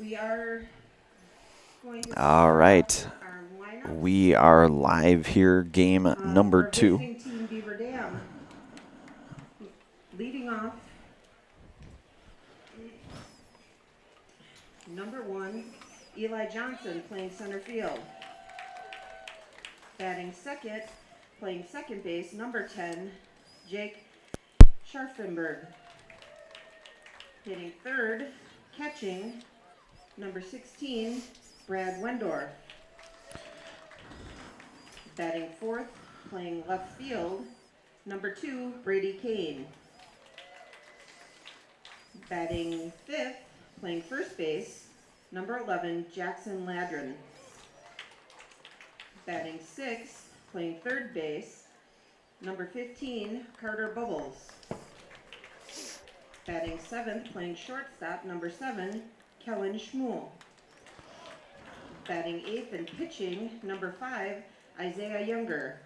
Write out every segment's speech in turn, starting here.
We are going to All right. our lineup. We are live here, game number Our 2. visiting team, Beaver Dam. Leading off, number 1, Eli Johnson, playing center field. Batting second, playing second base, number 10, Jake Scharfenberg. Hitting third, catching, number 16, Brad Wendorf. Batting fourth, playing left field, number 2, Brady Kane. Batting fifth, playing first base, number 11, Jackson Ladron. Batting sixth, playing third base, number 15, Carter Bubbles. Batting seventh, playing shortstop, number 7, Kellen Schmuel. Batting eighth and pitching, number 5, Isaiah Younger.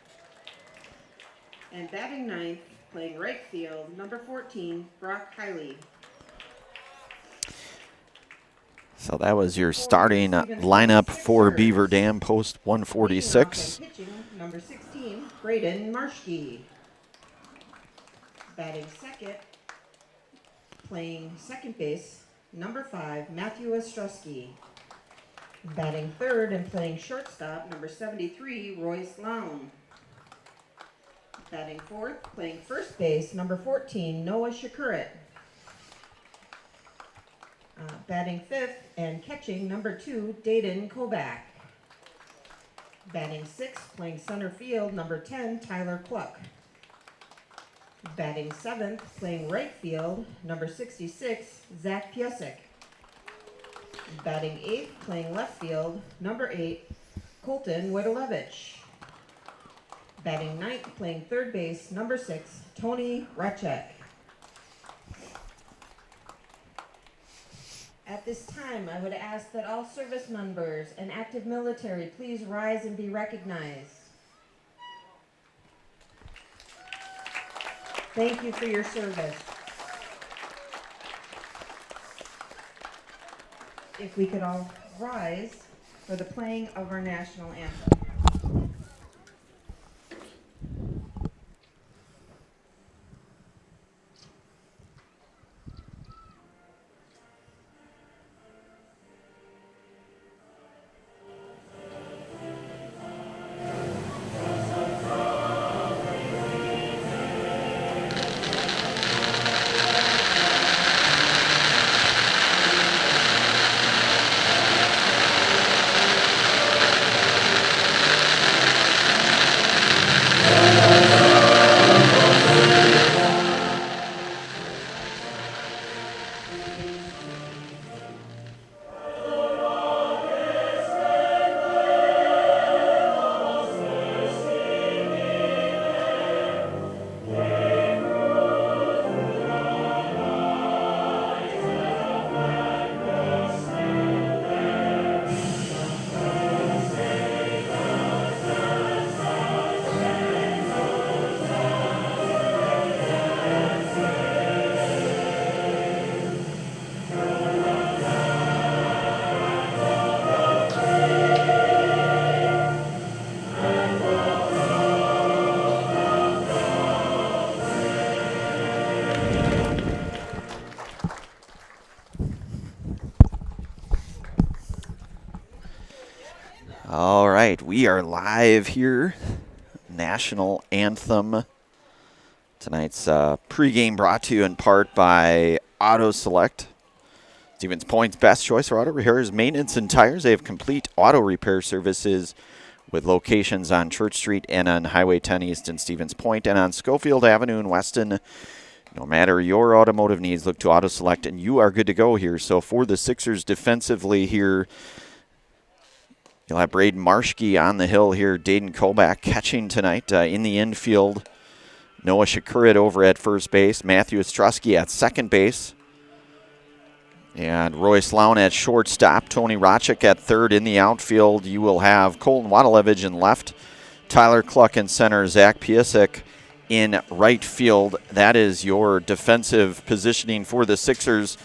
And batting ninth, playing right field, number 14, Brock Hiley. So that was your starting lineup for Beaver Dam post 146. Pitching, number 16, Braden Marschke. Batting second, playing second base, number 5, Matthew Ostrowski. Batting third and playing shortstop, number 73, Royce Lown. Batting fourth, playing first base, number 14, Noah Shakurit. Batting fifth and catching, number 2, Dayton Kovac. Batting sixth, playing center field, number 10, Tyler Cluck. Batting seventh, playing right field, number 66, Zach Piesek. Batting eighth, playing left field, number 8, Colton Wedalevich. Batting ninth, playing third base, number 6, Tony Rachek. At this time, I would ask that all service members and active military please rise and be recognized. Thank you for your service. If we could all rise for the playing of our national anthem. All right, we are live here. National anthem. Tonight's pregame brought to you in part by Auto Select. Stevens Point's best choice for auto repairs, maintenance, and tires. They have complete auto repair services with locations on Church Street and on Highway 10 East in Stevens Point and on Schofield Avenue in Weston. No matter your automotive needs, look to Auto Select, and you are good to go here. So for the Sixers defensively here, you'll have Braden Marschke on the hill here. Dayton Kovac catching tonight in the infield. Noah Shakurit over at first base. Matthew Ostrowski at second base. And Royce Lown at shortstop. Tony Rachek at third. In the outfield, you will have Colton Wadalevich in left. Tyler Cluck in center. Zach Piesek in right field. That is your defensive positioning for the Sixers.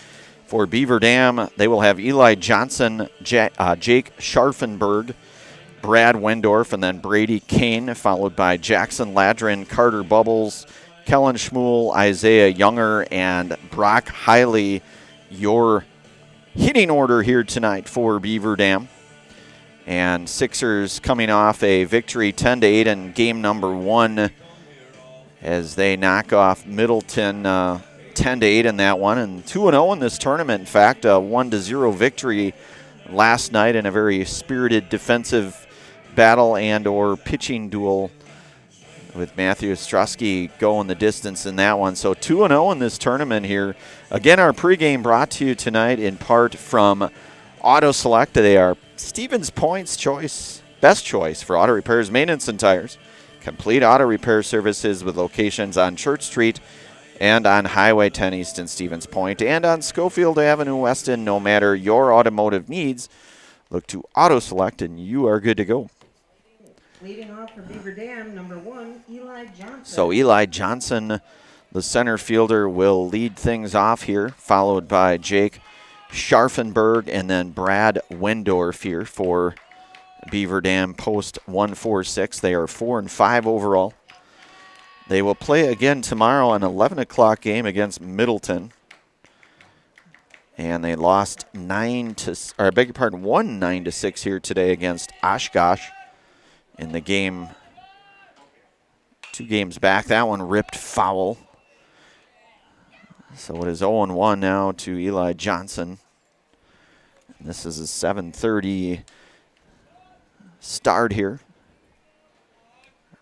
For Beaver Dam, they will have Eli Johnson, Jake Scharfenberg, Brad Wendorf, and then Brady Kane, followed by Jackson Ladrin, Carter Bubbles, Kellen Schmuel, Isaiah Younger, and Brock Hiley. Your hitting order here tonight for Beaver Dam. And Sixers coming off a victory 10-8 in game number 1 as they knock off Middleton 10-8 in that one, and 2-0 in this tournament. In fact, a 1-0 victory last night in a very spirited defensive battle and or pitching duel with Matthew Ostrowski going the distance in that one. So 2-0 in this tournament here. Again, our pregame brought to you tonight in part from Auto Select. They are Stevens Point's best choice for auto repairs, maintenance, and tires. Complete auto repair services with locations on Church Street and on Highway 10 East in Stevens Point and on Schofield Avenue Weston. No matter your automotive needs, look to Auto Select and you are good to go. Leading off for Beaver Dam, number 1, Eli Johnson. So Eli Johnson, the center fielder, will lead things off here, followed by Jake Scharfenberg and then Brad Wendorf here for Beaver Dam post 146. They are 4-5 overall. They will play again tomorrow an 11 o'clock game against Middleton. And they lost 9-6 here today against Oshkosh in the game 2 games back. That one ripped foul. So it is 0-1 now to Eli Johnson. And this is a 7:30 start here.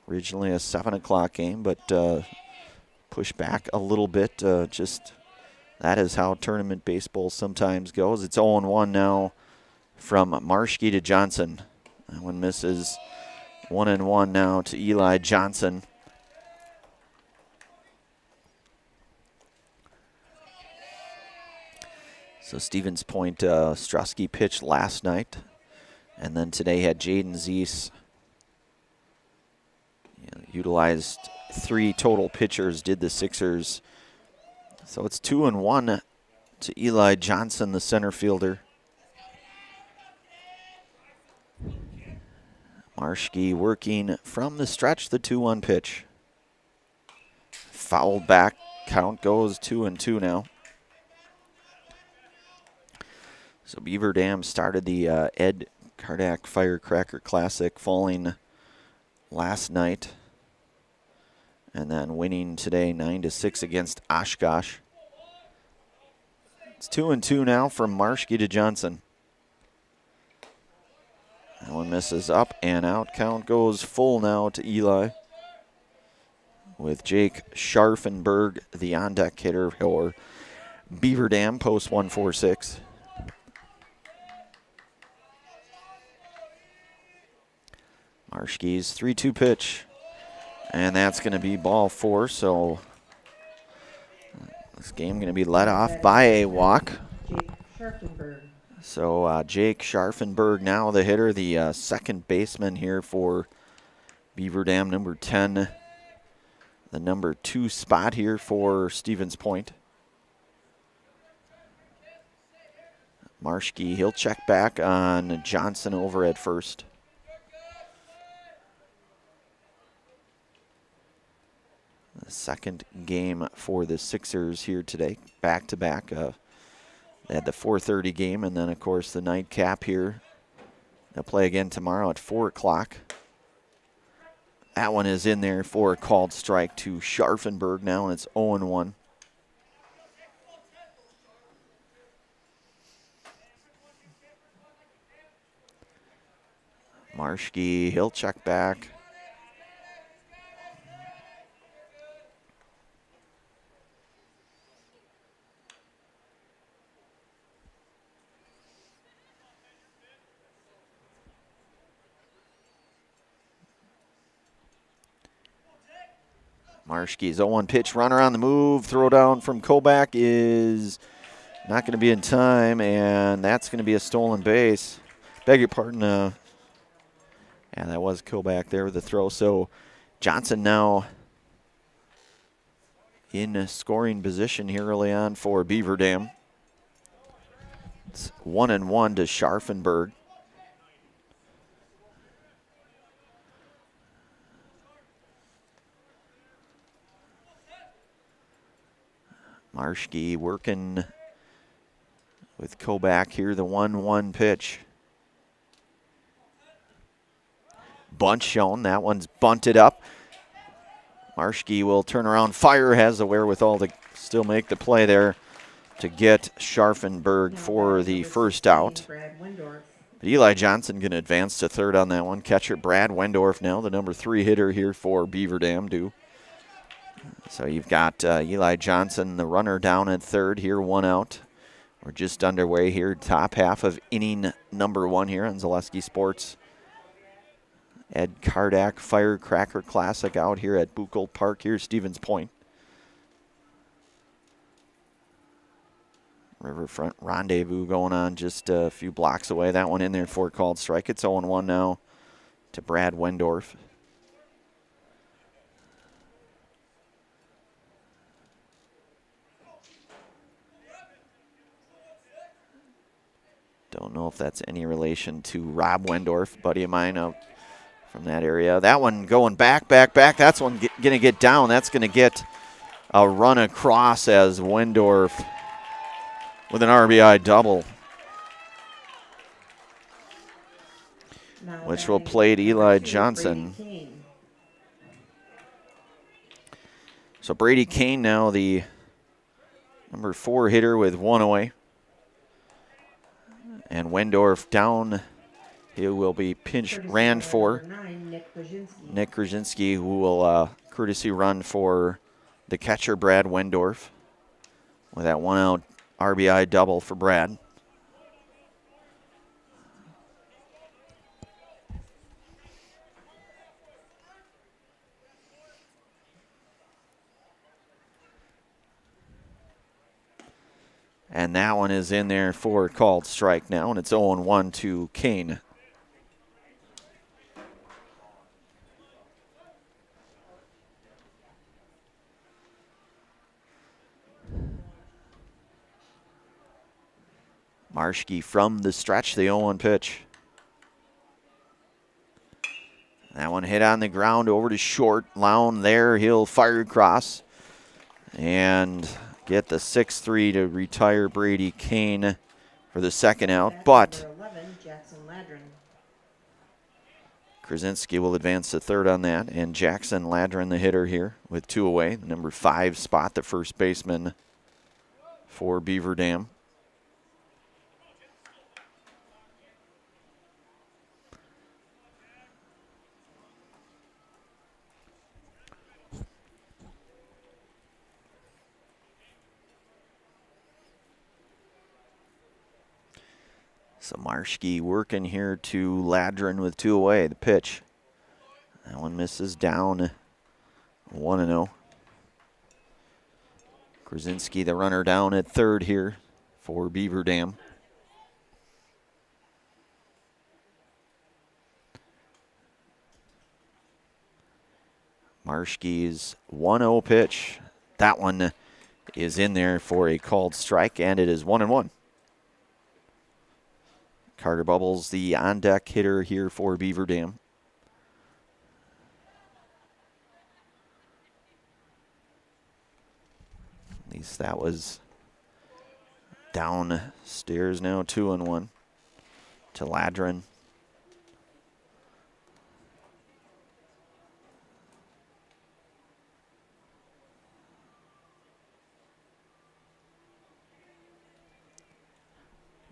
Originally a 7 o'clock game, but pushed back a little bit. Just that is how tournament baseball sometimes goes. It's 0-1 now from Marschke to Johnson. That one misses. 1-1 now to Eli Johnson. So Stevens Point, Ostrowski pitched last night. And then today had Jaden Zeese. Utilized 3 total pitchers, did the Sixers. So it's 2-1 to Eli Johnson, the center fielder. Marschke working from the stretch, the 2-1 pitch. Fouled back, count goes 2-2 now. So Beaver Dam started the Ed Kardak Firecracker Classic, falling last night and then winning today 9-6 against Oshkosh. It's 2-2 now from Marschke to Johnson. That one misses, up and out. Count goes full now to Eli with Jake Scharfenberg, the on-deck hitter for Beaver Dam, post 146. Marschke's 3-2 pitch, and that's going to be ball 4. So this game going to be led off by a walk. Jake Scharfenberg. So Jake Scharfenberg now the hitter, the second baseman here for Beaver Dam, number 10. The number 2 spot here for Stevens Point. Marschke, he'll check back on Johnson over at first. The second game for the Sixers here today, back-to-back. They had the 4:30 game, and then, of course, the nightcap here. They'll play again tomorrow at 4 o'clock. That one is in there for a called strike to Scharfenberg now, and it's 0-1. Marschke, he'll check back. Marschke's 0-1 pitch, runner on the move, throw down from Kobach is not going to be in time, and that's going to be a stolen base. Beg your pardon. Yeah, that was Kobach there with the throw. So Johnson now in scoring position here early on for Beaver Dam. It's 1-1 to Scharfenberg. Marschke working with Kobach here, the 1-1 pitch. Bunt shown, that one's bunted up. Marschke will turn around, fire, has the wherewithal to still make the play there to get Scharfenberg for the first out. But Eli Johnson going to advance to third on that one. Catcher Brad Wendorf now, the number 3 hitter here for Beaver Dam. So you've got Eli Johnson, the runner, down at third here, 1 out. We're just underway here, top half of inning number 1 here on Zaleski Sports. Ed Kardak Firecracker Classic out here at Buchel Park here, Stevens Point. Riverfront Rendezvous going on just a few blocks away. That one in there for a called strike. It's 0-1 now to Brad Wendorf. Don't know if that's any relation to Rob Wendorf, buddy of mine out from that area. That one going back. That's one going to get down. That's going to get a run across as Wendorf with an RBI double, which will play to Eli Johnson. So Brady Kane now the number 4 hitter with 1 away. And Wendorf down. He will be ran for Nick Krasinski, who will courtesy run for the catcher Brad Wendorf with that 1 out RBI double for Brad. And that one is in there for a called strike now, and it's 0-1 to Kane. Marschke from the stretch, the 0-1 pitch. That one hit on the ground over to short. Lown there, he'll fire across and get the 6-3 to retire Brady Kane for the second out. But Krasinski will advance to third on that, and Jackson Ladron, the hitter here, with 2 away. The number 5 spot, the first baseman for Beaver Dam. So Marschke working here to Ladron with 2 away. The pitch. That one misses down. 1-0. Krasinski, the runner, down at third here for Beaver Dam. Marschke's 1-0 pitch. That one is in there for a called strike, and it is 1-1. Carter Bubbles, the on-deck hitter here for Beaver Dam. At least that was downstairs now, 2-1 to Ladron.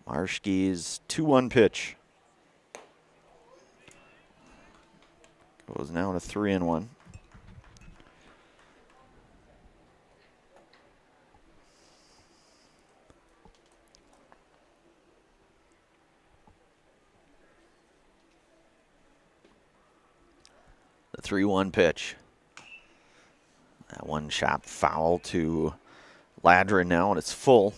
Marschke's 2-1 pitch goes now to 3-1. The 3-1 pitch. That one shot foul to Ladron now, and it's full.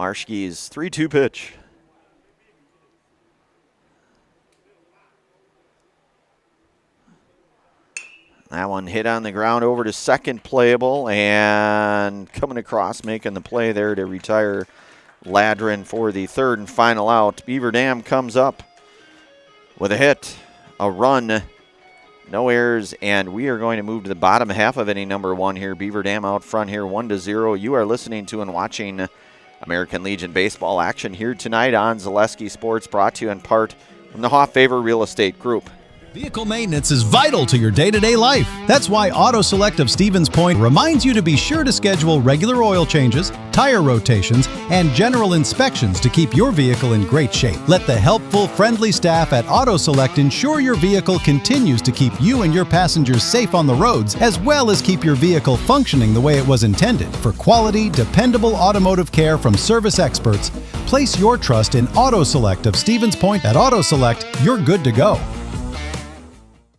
Marschke's 3-2 pitch. That one hit on the ground over to second, playable, and coming across, making the play there to retire Ladrin for the third and final out. Beaver Dam comes up with a hit, a run, no errors, and we are going to move to the bottom half of inning number 1 here. Beaver Dam out front here, 1-0. You are listening to and watching American Legion baseball action here tonight on Zaleski Sports, brought to you in part from the Hoff-Favor Real Estate Group. Vehicle maintenance is vital to your day-to-day life. That's why Auto Select of Stevens Point reminds you to be sure to schedule regular oil changes, tire rotations, and general inspections to keep your vehicle in great shape. Let the helpful, friendly staff at Auto Select ensure your vehicle continues to keep you and your passengers safe on the roads, as well as keep your vehicle functioning the way it was intended. For quality, dependable automotive care from service experts, place your trust in Auto Select of Stevens Point. At Auto Select, you're good to go.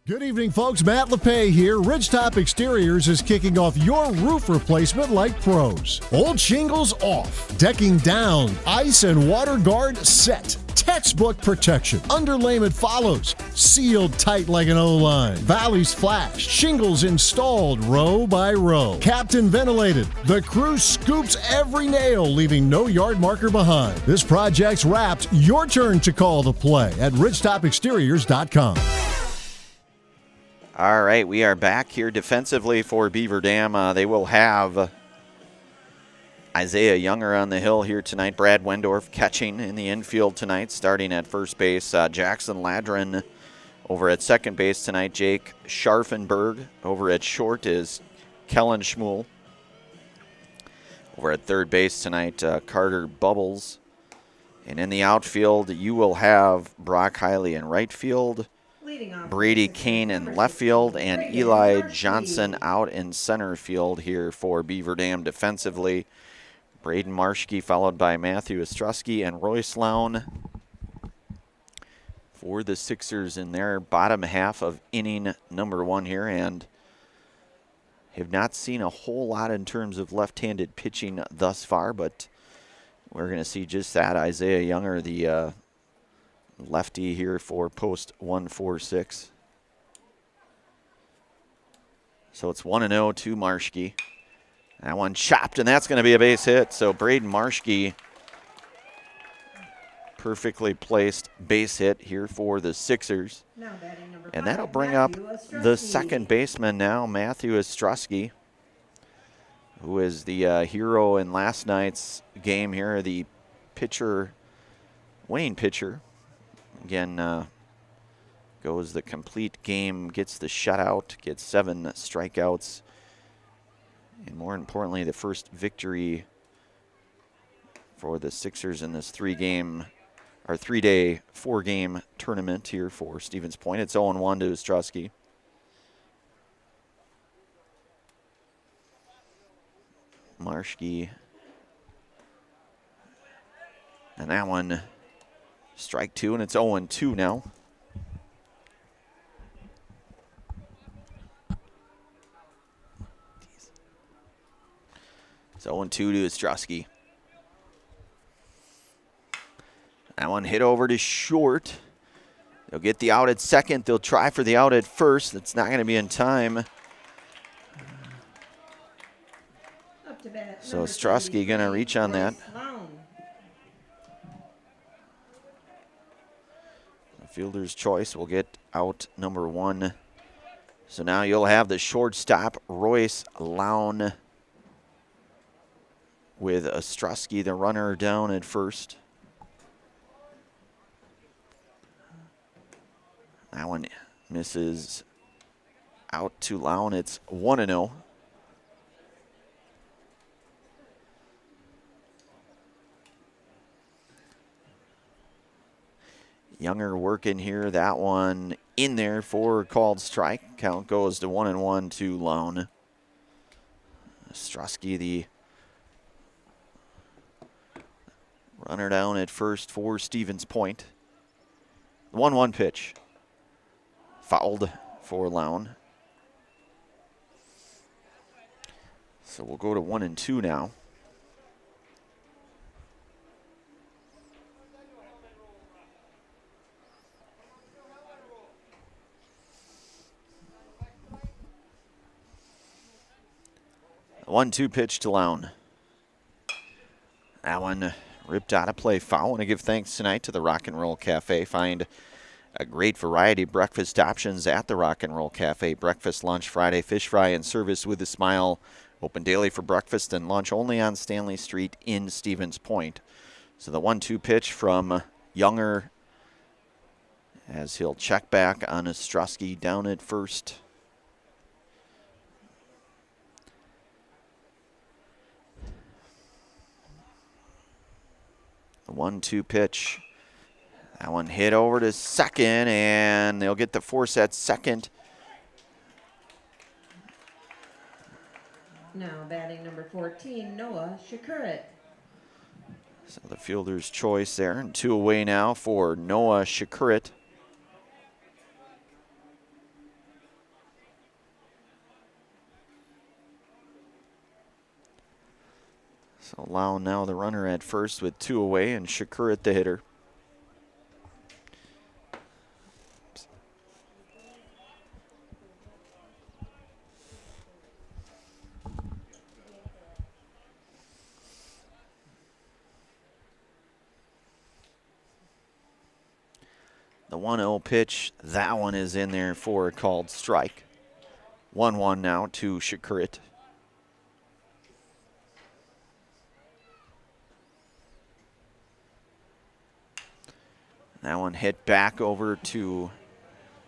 Good evening, folks. Matt LePay here. Ridgetop Exteriors is kicking off your roof replacement like pros. Old shingles off, decking down, ice and water guard set. Textbook protection. Underlayment follows. Sealed tight like an O-line. Valleys flashed. Shingles installed row by row. Captain ventilated. The crew scoops every nail, leaving no yard marker behind. This project's wrapped. Your turn to call the play at ridgetopexteriors.com. All right, we are back here defensively for Beaver Dam. They will have Isaiah Younger on the hill here tonight. Brad Wendorf catching in the infield tonight, starting at first base. Jackson Ladrin over at second base tonight. Jake Scharfenberg over at short is Kellen Schmuel. Over at third base tonight, Carter Bubbles. And in the outfield, you will have Brock Hiley in right field, Brady Kane in left field, and Eli Johnson out in center field here for Beaver Dam defensively. Braden Marschke followed by Matthew Ostrowski and Royce Lown for the Sixers in their bottom half of inning number 1 here, and have not seen a whole lot in terms of left-handed pitching thus far, but we're going to see just that. Isaiah Younger, the lefty here for post 146. So it's 1-0 to Marschke. That one chopped, and that's going to be a base hit. So Braden Marschke, perfectly placed base hit here for the Sixers. And that'll bring up the second baseman now, Matthew Ostrowski, who is the hero in last night's game here, the pitcher, winning pitcher. Again, goes the complete game, gets the shutout, gets 7 strikeouts, and more importantly, the first victory for the Sixers in this 3-day, 4-game tournament here for Stevens Point. It's 0-1 to Ostrowski. Marschke, and that one, strike 2, and it's 0-2 now. It's 0-2 to Ostrowski. That one hit over to short. They'll get the out at second. They'll try for the out at first. It's not going to be in time. So Ostrowski going to reach on that. Fielder's choice will get out number 1. So now you'll have the shortstop, Royce Lown, with Ostrowski, the runner, down at first. That one misses out to Lown. It's 1-0. Younger working here. That one in there for a called strike. Count goes to 1-1 to Lown. Ostrowski, the runner, down at first for Stevens Point. 1-1 pitch. Fouled for Lown. So we'll go to 1-2 now. 1-2 pitch to Lown. That one ripped out of play. Foul. I want to give thanks tonight to the Rock and Roll Cafe. Find a great variety of breakfast options at the Rock and Roll Cafe. Breakfast, lunch, Friday, fish fry, and service with a smile. Open daily for breakfast and lunch only on Stanley Street in Stevens Point. So the 1-2 pitch from Younger as he'll check back on Ostrowski down at first. The 1-2 pitch. That one hit over to second, and they'll get the force at second. Now batting number 14, Noah Shakurit. So the fielder's choice there, and 2 away now for Noah Shakurit. So Lown now the runner at first with 2 away, and Shakurit the hitter. The 1-0 pitch, that one is in there for a called strike. 1-1 now to Shakurit. That one hit back over to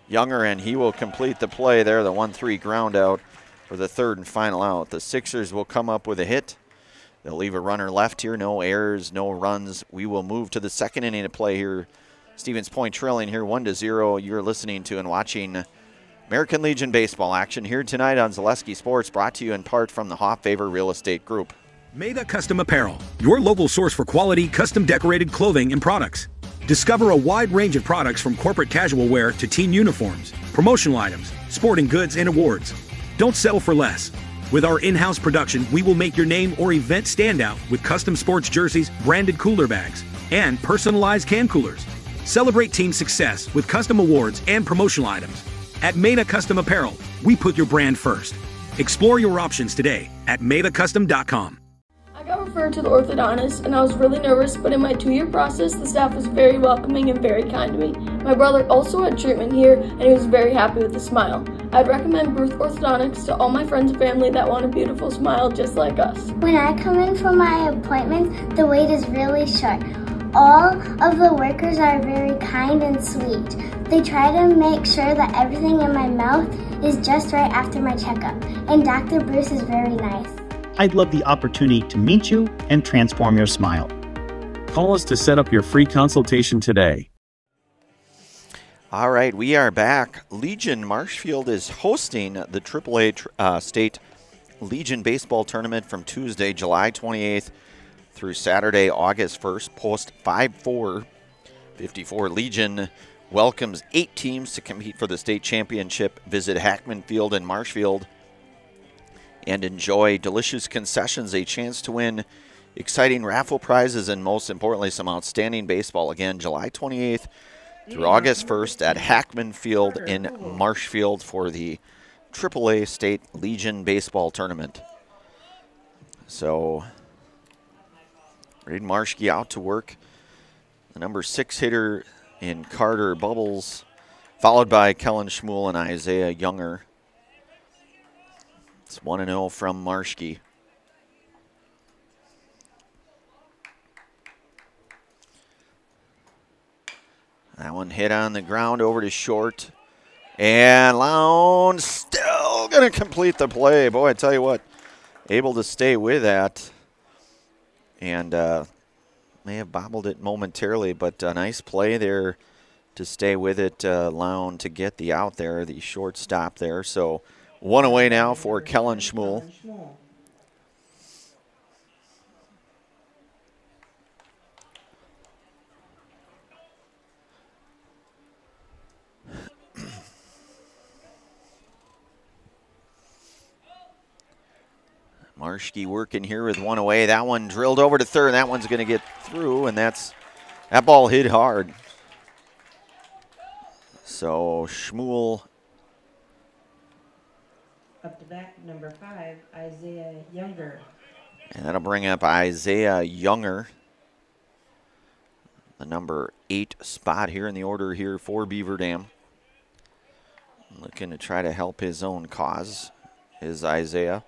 Younger, and he will complete the play there, the 1-3 ground out for the third and final out. The Sixers will come up with a hit. They'll leave a runner left here, no errors, no runs. We will move to the second inning of play here. Stevens Point trailing here 1-0. You're listening to and watching American Legion baseball action here tonight on Zaleski Sports, brought to you in part from the Hofffavor Real Estate Group. Meda Custom Apparel, your local source for quality, custom decorated clothing and products. Discover a wide range of products from corporate casual wear to team uniforms, promotional items, sporting goods, and awards. Don't settle for less. With our in-house production, we will make your name or event stand out with custom sports jerseys, branded cooler bags, and personalized can coolers. Celebrate team success with custom awards and promotional items. At Meda Custom Apparel, we put your brand first. Explore your options today at medacustom.com. I got referred to the orthodontist and I was really nervous, but in my 2-year process, the staff was very welcoming and very kind to me. My brother also had treatment here and he was very happy with the smile. I'd recommend Bruce Orthodontics to all my friends and family that want a beautiful smile just like us. When I come in for my appointments, the wait is really short. All of the workers are very kind and sweet. They try to make sure that everything in my mouth is just right after my checkup, and Dr. Bruce is very nice. I'd love the opportunity to meet you and transform your smile. Call us to set up your free consultation today. All right, we are back. Legion Marshfield is hosting the AAA State Legion Baseball Tournament from Tuesday, July 28th through Saturday, August 1st. Post 5-4-54. Legion welcomes 8 teams to compete for the state championship. Visit Hackman Field in Marshfield and enjoy delicious concessions, a chance to win exciting raffle prizes, and most importantly, some outstanding baseball. Again, July 28th through August 1st at Hackman Field in Marshfield for the AAA State Legion Baseball Tournament. So, Braden Marshke out to work. The number 6 hitter in Carter Bubbles, followed by Kellen Schmuel and Isaiah Younger. It's 1-0 from Marshke. That one hit on the ground over to short. And Lown still going to complete the play. Boy, I tell you what, able to stay with that. And may have bobbled it momentarily, but a nice play there to stay with it. Lown to get the out there, the shortstop there. So 1 away now for Kellen Schmuel. Marshke working here with 1 away. That one drilled over to third. That one's going to get through, and that ball hit hard. So Schmuel to bat, number 5, Isaiah Younger. And that'll bring up Isaiah Younger, the number 8 spot here in the order here for Beaver Dam. Looking to try to help his own cause is Isaiah.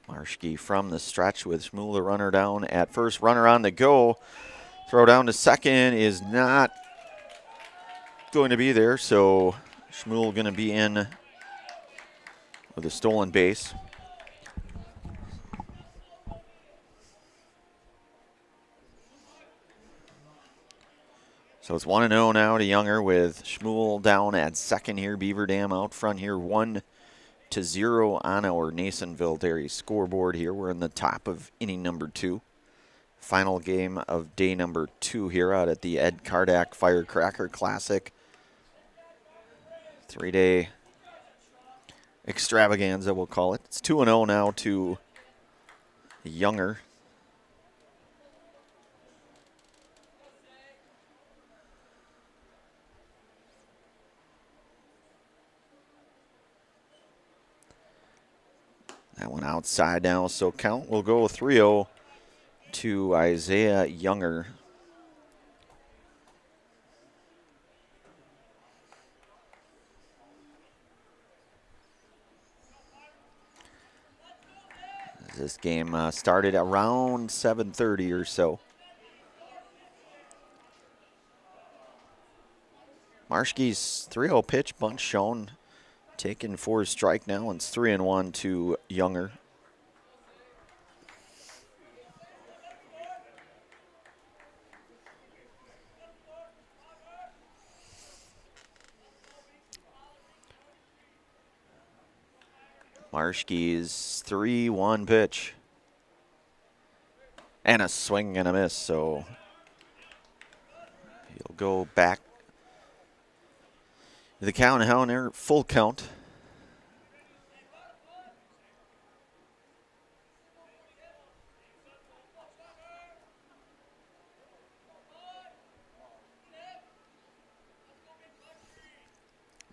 Marschke from the stretch with Shmuel, the runner down at first. Runner on the go. Throw down to second is not going to be there, so Shmuel going to be in with a stolen base. So it's 1-0 now to Younger with Shmuel down at second here. Beaver Dam out front here, 1-0 on our Nasonville Dairy scoreboard here. We're in the top of inning number 2. Final game of day number 2 here out at the Ed Kardak Firecracker Classic. 3-day extravaganza, we'll call it. It's 2-0 now to Younger. That one outside now, so count will go 3-0 to Isaiah Younger. This game started around 7:30 or so. Marschke's 3-0 pitch, bunt shown. Taken for a strike now, and it's 3-1 to Younger. Marschke's 3-1 pitch. And a swing and a miss, so he'll go back. The count now there, full count.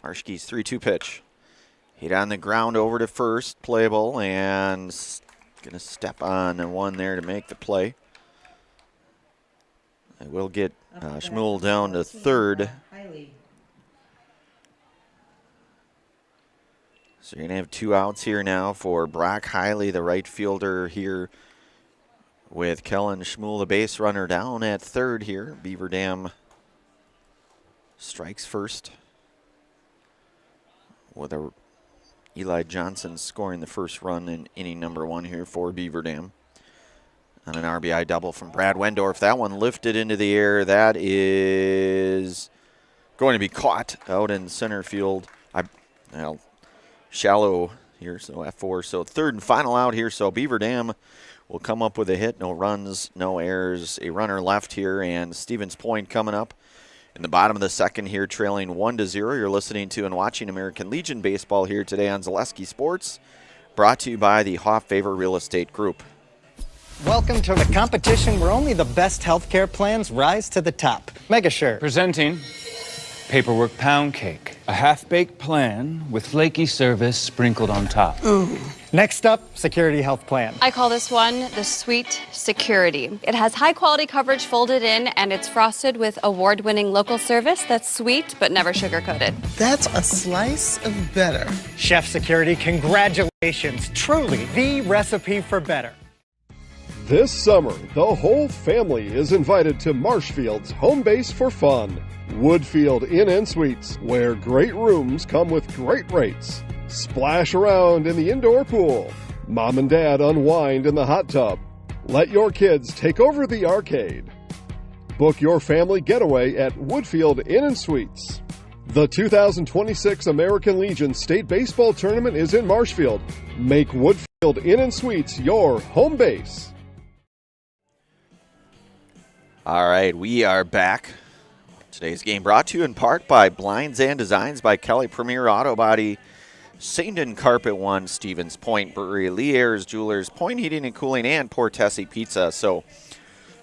Marschke's 3-2 pitch. Hit on the ground over to first, playable, and going to step on one there to make the play. I will get Shmuel down to third. So you're going to have 2 outs here now for Brock Hiley, the right fielder here, with Kellen Shmuel, the base runner, down at third here. Beaver Dam strikes first with Eli Johnson scoring the first run in inning number 1 here for Beaver Dam. On an RBI double from Brad Wendorf. That one lifted into the air. That is going to be caught out in center field. Shallow here, so F4. So third and final out here. So Beaver Dam will come up with a hit. No runs, no errors. A runner left here, and Stevens Point coming up in the bottom of the second here, trailing 1-0. You're listening to and watching American Legion Baseball here today on Zaleski Sports, brought to you by the Hoff Favor Real Estate Group. Welcome to the competition where only the best healthcare plans rise to the top. Megasure. Presenting Paperwork Pound Cake, a half-baked plan with flaky service sprinkled on top. Next up, Security Health Plan. I call this one the Sweet Security. It has high-quality coverage folded in, and it's frosted with award-winning local service that's sweet but never sugar-coated. That's a slice of better. Chef Security, congratulations. Truly the recipe for better. This summer, the whole family is invited to Marshfield's home base for fun. Woodfield Inn & Suites, where great rooms come with great rates. Splash around in the indoor pool. Mom and Dad unwind in the hot tub. Let your kids take over the arcade. Book your family getaway at Woodfield Inn & Suites. The 2026 American Legion State Baseball Tournament is in Marshfield. Make Woodfield Inn & Suites your home base. All right, we are back. Today's game brought to you in part by Blinds and Designs by Kelly Premier Auto Body, Sandon Carpet One, Stevens Point Brewery, Lee Ayers Jewelers, Point Heating and Cooling, and Portesi Pizza. So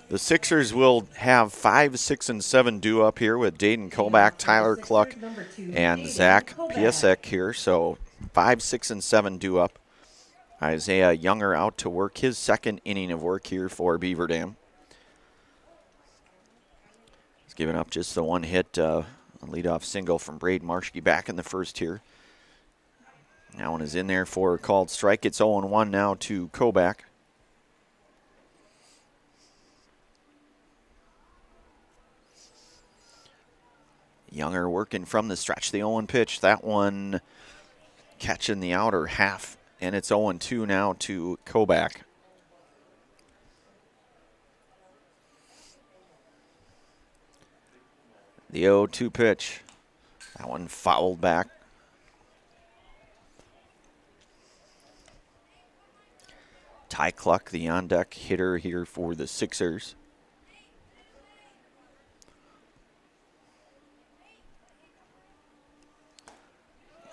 The Sixers will have 5, 6, and 7 due up here with Dayton Kobach, Tyler Cluck, and Zach Piasek here. So 5, 6, and 7 due up. Isaiah Younger out to work his second inning of work here for Beaver Dam. He's given up just the one hit, a leadoff single from Braden Marshke back in the first here. That one is in there for a called strike. It's 0-1 now to Kobach. Younger working from the stretch. The 0-1 pitch. That one catching the outer half. And it's 0-2 now to Kobach. The 0-2 pitch. That one fouled back. Ty Cluck, the on-deck hitter here for the Sixers.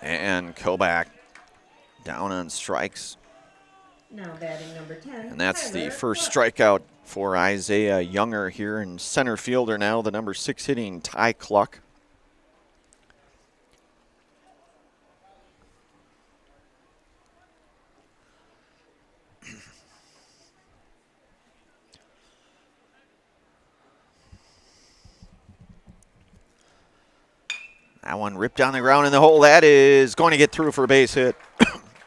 And Kobach down on strikes. Now batting number 10. And that's Tyler the first Cluck. strikeout for Isaiah Younger here in center fielder now, the number 6 hitting Ty Cluck. That one ripped down the ground in the hole. That is going to get through for a base hit.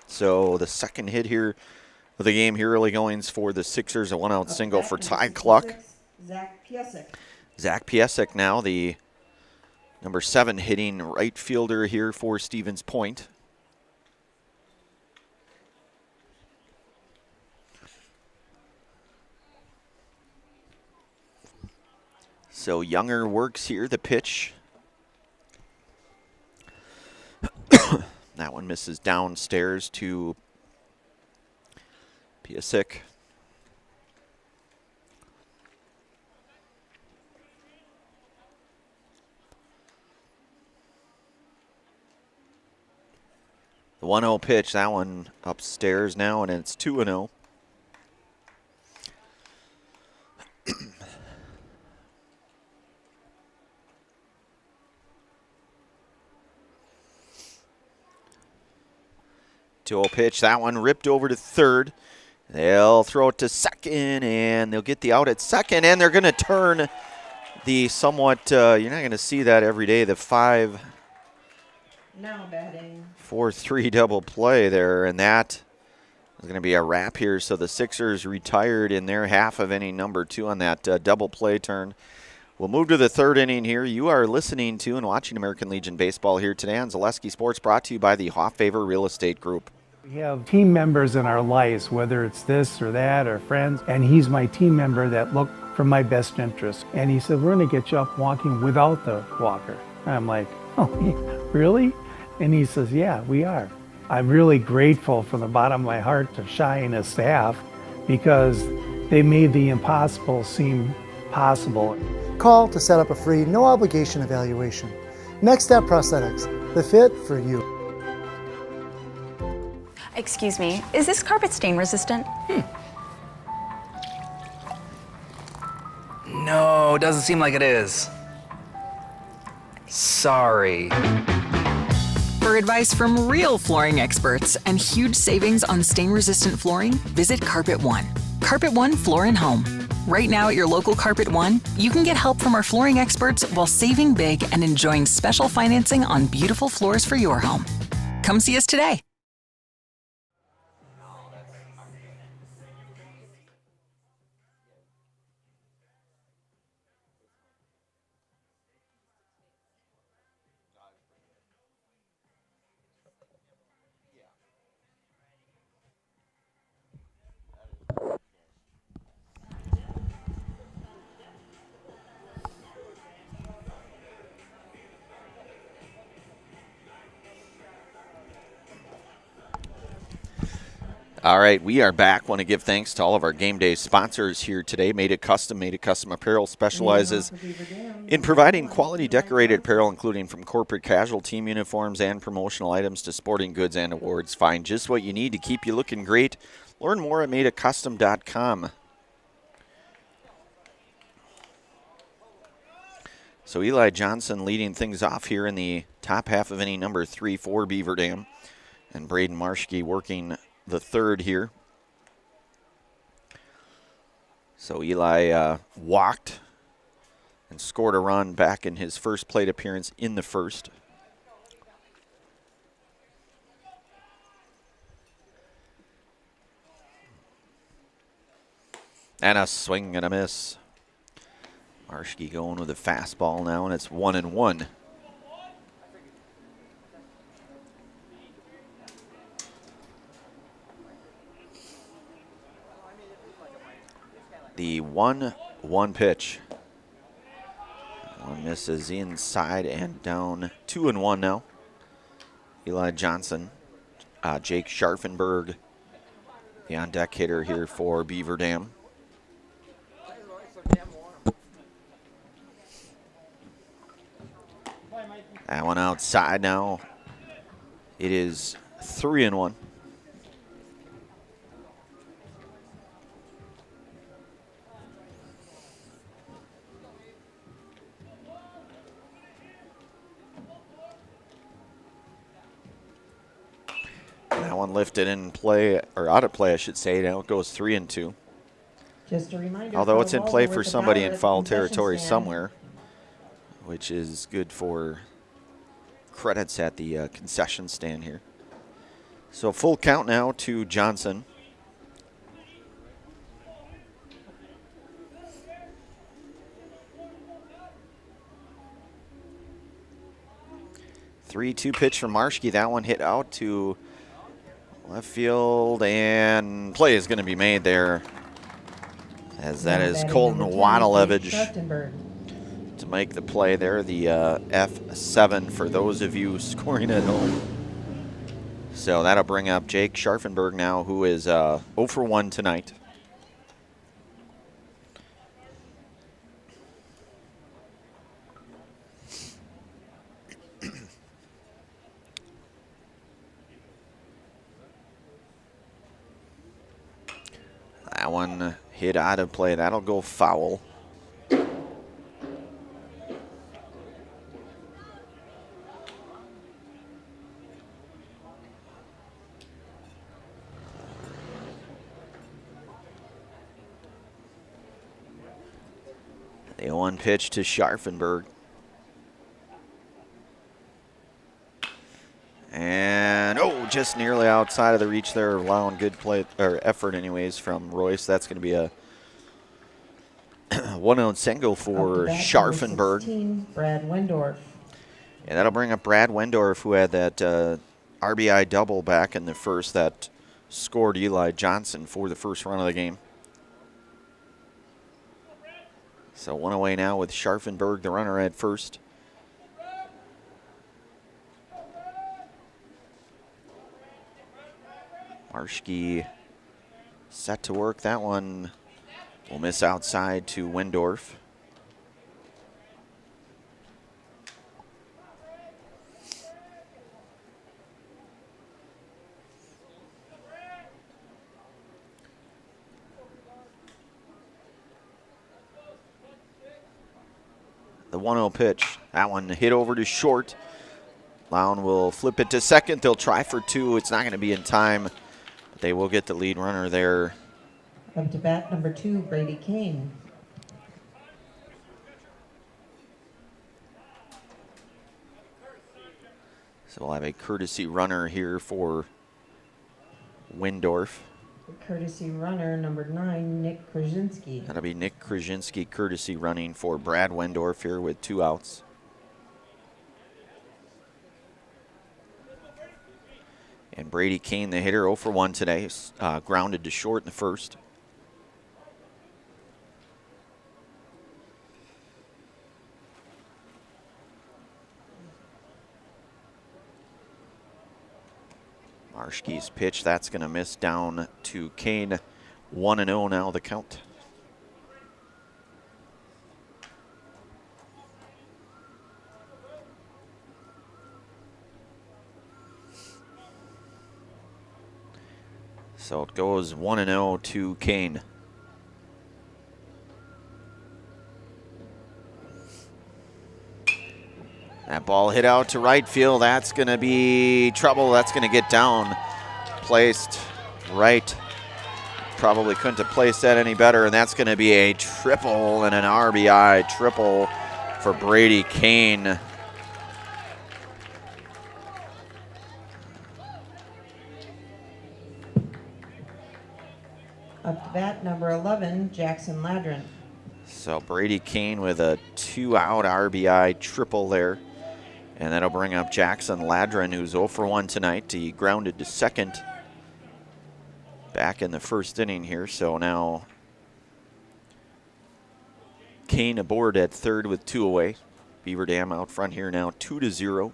So the second hit here of the game here, early goings for the Sixers. A one-out single for Ty Cluck. Zach Piasek. Zach Piasek now the number 7 hitting right fielder here for Stevens Point. So Younger works here, the pitch. That one misses downstairs to Piasek. The 1-0 pitch, that one upstairs now, and it's 2-0. Pitch, that one ripped over to third. They'll throw it to second, and they'll get the out at second, and they're going to turn the somewhat, you're not going to see that every day, the 5-4-3 Now batting. double play there, and that is going to be a wrap here. So the Sixers retired in their half of inning number 2 on that double play turn. We'll move to the third inning here. You are listening to and watching American Legion Baseball here today on Zaleski Sports, brought to you by the Hofffavor Real Estate Group. We have team members in our lives, whether it's this or that or friends, and he's my team member that look for my best interest. And he said, we're going to get you up walking without the walker. And I'm like, oh, really? And he says, yeah, we are. I'm really grateful from the bottom of my heart to Shai and his staff because they made the impossible seem possible. Call to set up a free, no obligation evaluation. Next Step Prosthetics, the fit for you. Excuse me, is this carpet stain resistant? No, doesn't seem like it is. Sorry. For advice from real flooring experts and huge savings on stain-resistant flooring, visit Carpet One. Carpet One Floor and Home. Right now at your local Carpet One, you can get help from our flooring experts while saving big and enjoying special financing on beautiful floors for your home. Come see us today. All right, we are back. Want to give thanks to all of our game day sponsors here today. Made It Custom Apparel specializes in providing quality decorated apparel, including from corporate casual team uniforms and promotional items to sporting goods and awards. Find just what you need to keep you looking great. Learn more at madeitcustom.com. So Eli Johnson leading things off here in the top half of inning number 3 for Beaver Dam. And Braden Marschke working the third here. So Eli walked and scored a run back in his first plate appearance in the first. And a swing and a miss. Marschke going with a fastball now, and it's 1-1. The 1-1 pitch. One misses inside and down. 2-1 now. Eli Johnson, Jake Scharfenberg, the on-deck hitter here for Beaver Dam. That one outside now. It is 3-1. That one lifted in play, or out of play, I should say. Now it goes 3-2. Just a reminder. Although for it's in Waldo play with for the somebody batter in at the foul concession territory stand. somewhere, which is good for credits at the concession stand here. So full count now to Johnson. Three-two pitch from Marschke. That one hit out to left field, and play is going to be made there, as that is Colton Waddlevich to make the play there, the F7 for those of you scoring at home. So that'll bring up Jake Scharfenberg now, who is 0 for 1 tonight. That one hit out of play. That'll go foul. The 0-1 pitch to Scharfenberg. And, just nearly outside of the reach there, allowing good play, or effort anyways, from Royce. That's going to be a 1-0 single for Scharfenberg. 16, Brad Wendorf. And that'll bring up Brad Wendorf, who had that RBI double back in the first that scored Eli Johnson for the first run of the game. So one away now with Scharfenberg, the runner at first. Marschke set to work. That one will miss outside to Wendorf. The 1-0 pitch. That one hit over to short. Lown will flip it to second. They'll try for two. It's not going to be in time. They will get the lead runner there. Up to bat number 2, Brady Kane. So we'll have a courtesy runner here for Wendorf. Courtesy runner number 9, Nick Krasinski. That'll be Nick Krasinski courtesy running for Brad Wendorf here with 2 outs. And Brady Kane, the hitter, 0 for 1 today, grounded to short in the first. Marschke's pitch, that's going to miss down to Kane. 1-0 now the count. So it goes 1-0 to Kane. That ball hit out to right field. That's going to be trouble. That's going to get down. Placed right. Probably couldn't have placed that any better, and that's going to be a triple and an RBI triple for Brady Kane. Up to bat, number 11, Jackson Ladron. So Brady Kane with a 2-out RBI triple there. And that'll bring up Jackson Ladron, who's 0 for 1 tonight. He grounded to second back in the first inning here. So now Kane aboard at third with 2 away. Beaver Dam out front here now 2-0.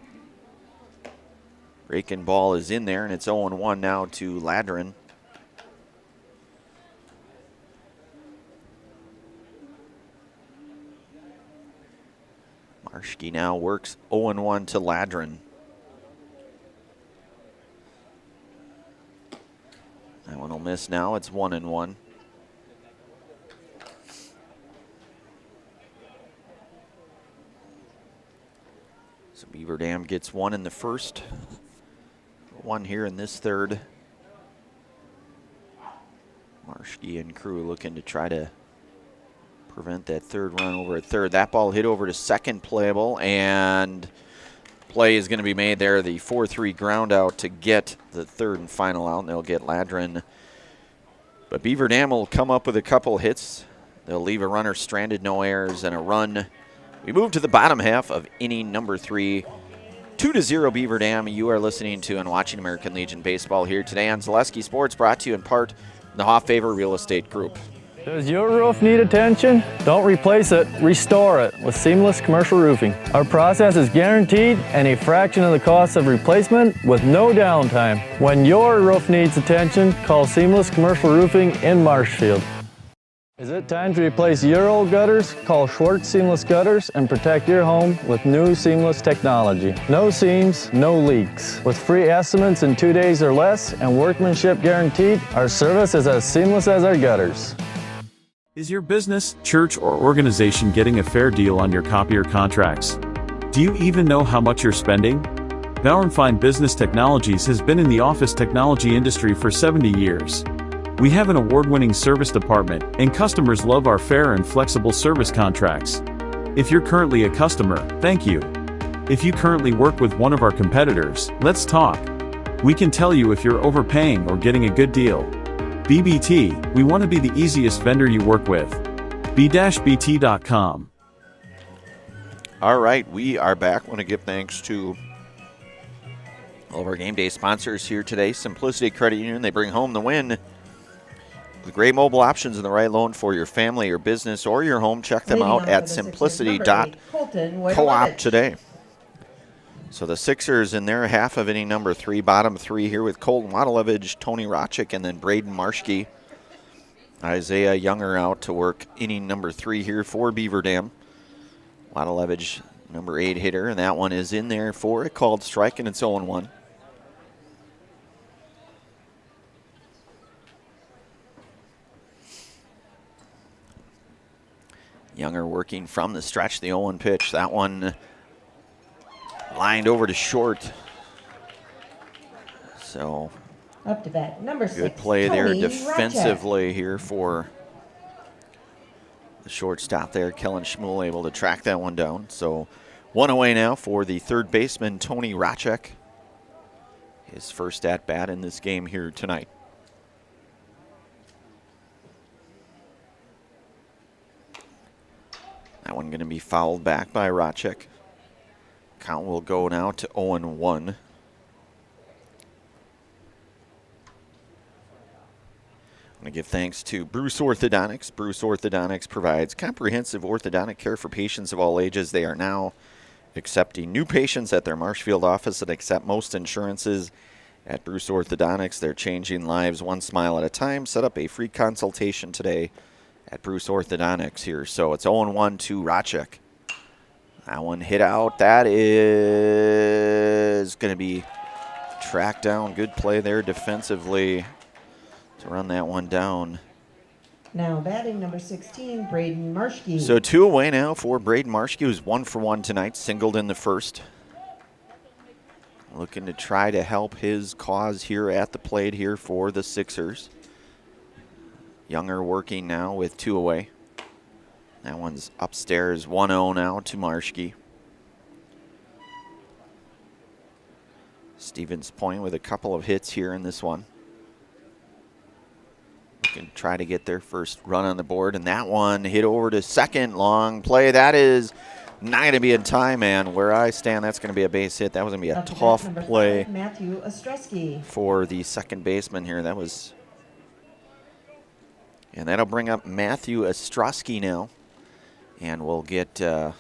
Breaking ball is in there, and it's 0-1 now to Ladron. Marshke now works 0-1 to Ladron. That one will miss now. It's 1-1. So Beaver Dam gets 1 in the first, 1 here in this third. Marshke and crew looking to try to prevent that third run over at third. That ball hit over to second, playable, and play is going to be made there. The 4-3 ground out to get the third and final out, and they'll get Ladron. But Beaver Dam will come up with a couple hits. They'll leave a runner stranded, no errors, and a run. We move to the bottom half of inning number 3. 2-0 Beaver Dam. You are listening to and watching American Legion Baseball here today on Zaleski Sports, brought to you in part from the Hofffavor Real Estate Group. Does your roof need attention? Don't replace it, restore it with Seamless Commercial Roofing. Our process is guaranteed and a fraction of the cost of replacement with no downtime. When your roof needs attention, call Seamless Commercial Roofing in Marshfield. Is it time to replace your old gutters? Call Schwartz Seamless Gutters and protect your home with new seamless technology. No seams, no leaks. With free estimates in 2 days or less and workmanship guaranteed, our service is as seamless as our gutters. Is your business, church, or organization getting a fair deal on your copier contracts? Do you even know how much you're spending? Bauer & Fine Business Technologies has been in the office technology industry for 70 years. We have an award-winning service department, and customers love our fair and flexible service contracts. If you're currently a customer, thank you. If you currently work with one of our competitors, let's talk. We can tell you if you're overpaying or getting a good deal. BBT, we want to be the easiest vendor you work with. b-bt.com. All right, we are back. I want to give thanks to all of our game day sponsors here today. Simplicity Credit Union, they bring home the win. With great mobile options and the right loan for your family, your business, or your home, check them out at simplicity.coop today. So the Sixers in their half of inning number 3, bottom 3 here with Colton Wadalevich, Tony Rochik, and then Braden Marshke. Isaiah Younger out to work inning number 3 here for Beaver Dam. Wadalevich, number 8 hitter, and that one is in there for a called strike, and it's 0-1. Younger working from the stretch, the 0-1 pitch. That one lined over to short. So up to bat, number 6. Good play there Tony defensively Rajek. here for the shortstop there. Kellen Schmuel able to track that one down. So 1 away now for the third baseman, Tony Rajek. His first at bat in this game here tonight. That one going to be fouled back by Racek. Count will go now to 0-1. Want to give thanks to Bruce Orthodontics. Bruce Orthodontics provides comprehensive orthodontic care for patients of all ages. They are now accepting new patients at their Marshfield office and accept most insurances. At Bruce Orthodontics, they're changing lives one smile at a time. Set up a free consultation today at Bruce Orthodontics here. So it's 0-1 to Racek. That one hit out. That is going to be tracked down. Good play there defensively to run that one down. Now batting number 16, Braden Marshke. So 2 away now for Braden Marshke, who's 1 for 1 tonight, singled in the first. Looking to try to help his cause here at the plate here for the Sixers. Younger working now with 2 away. That one's upstairs, 1-0 now to Marshke. Stevens Point with a couple of hits here in this one. Can try to get their first run on the board, and that one hit over to second. Long play. That is not going to be in time, man. Where I stand, that's going to be a base hit. That was going to be a tough play Matthew Ostrowski. for the second baseman here. That was, and that'll bring up Matthew Ostrowski now, and we'll get a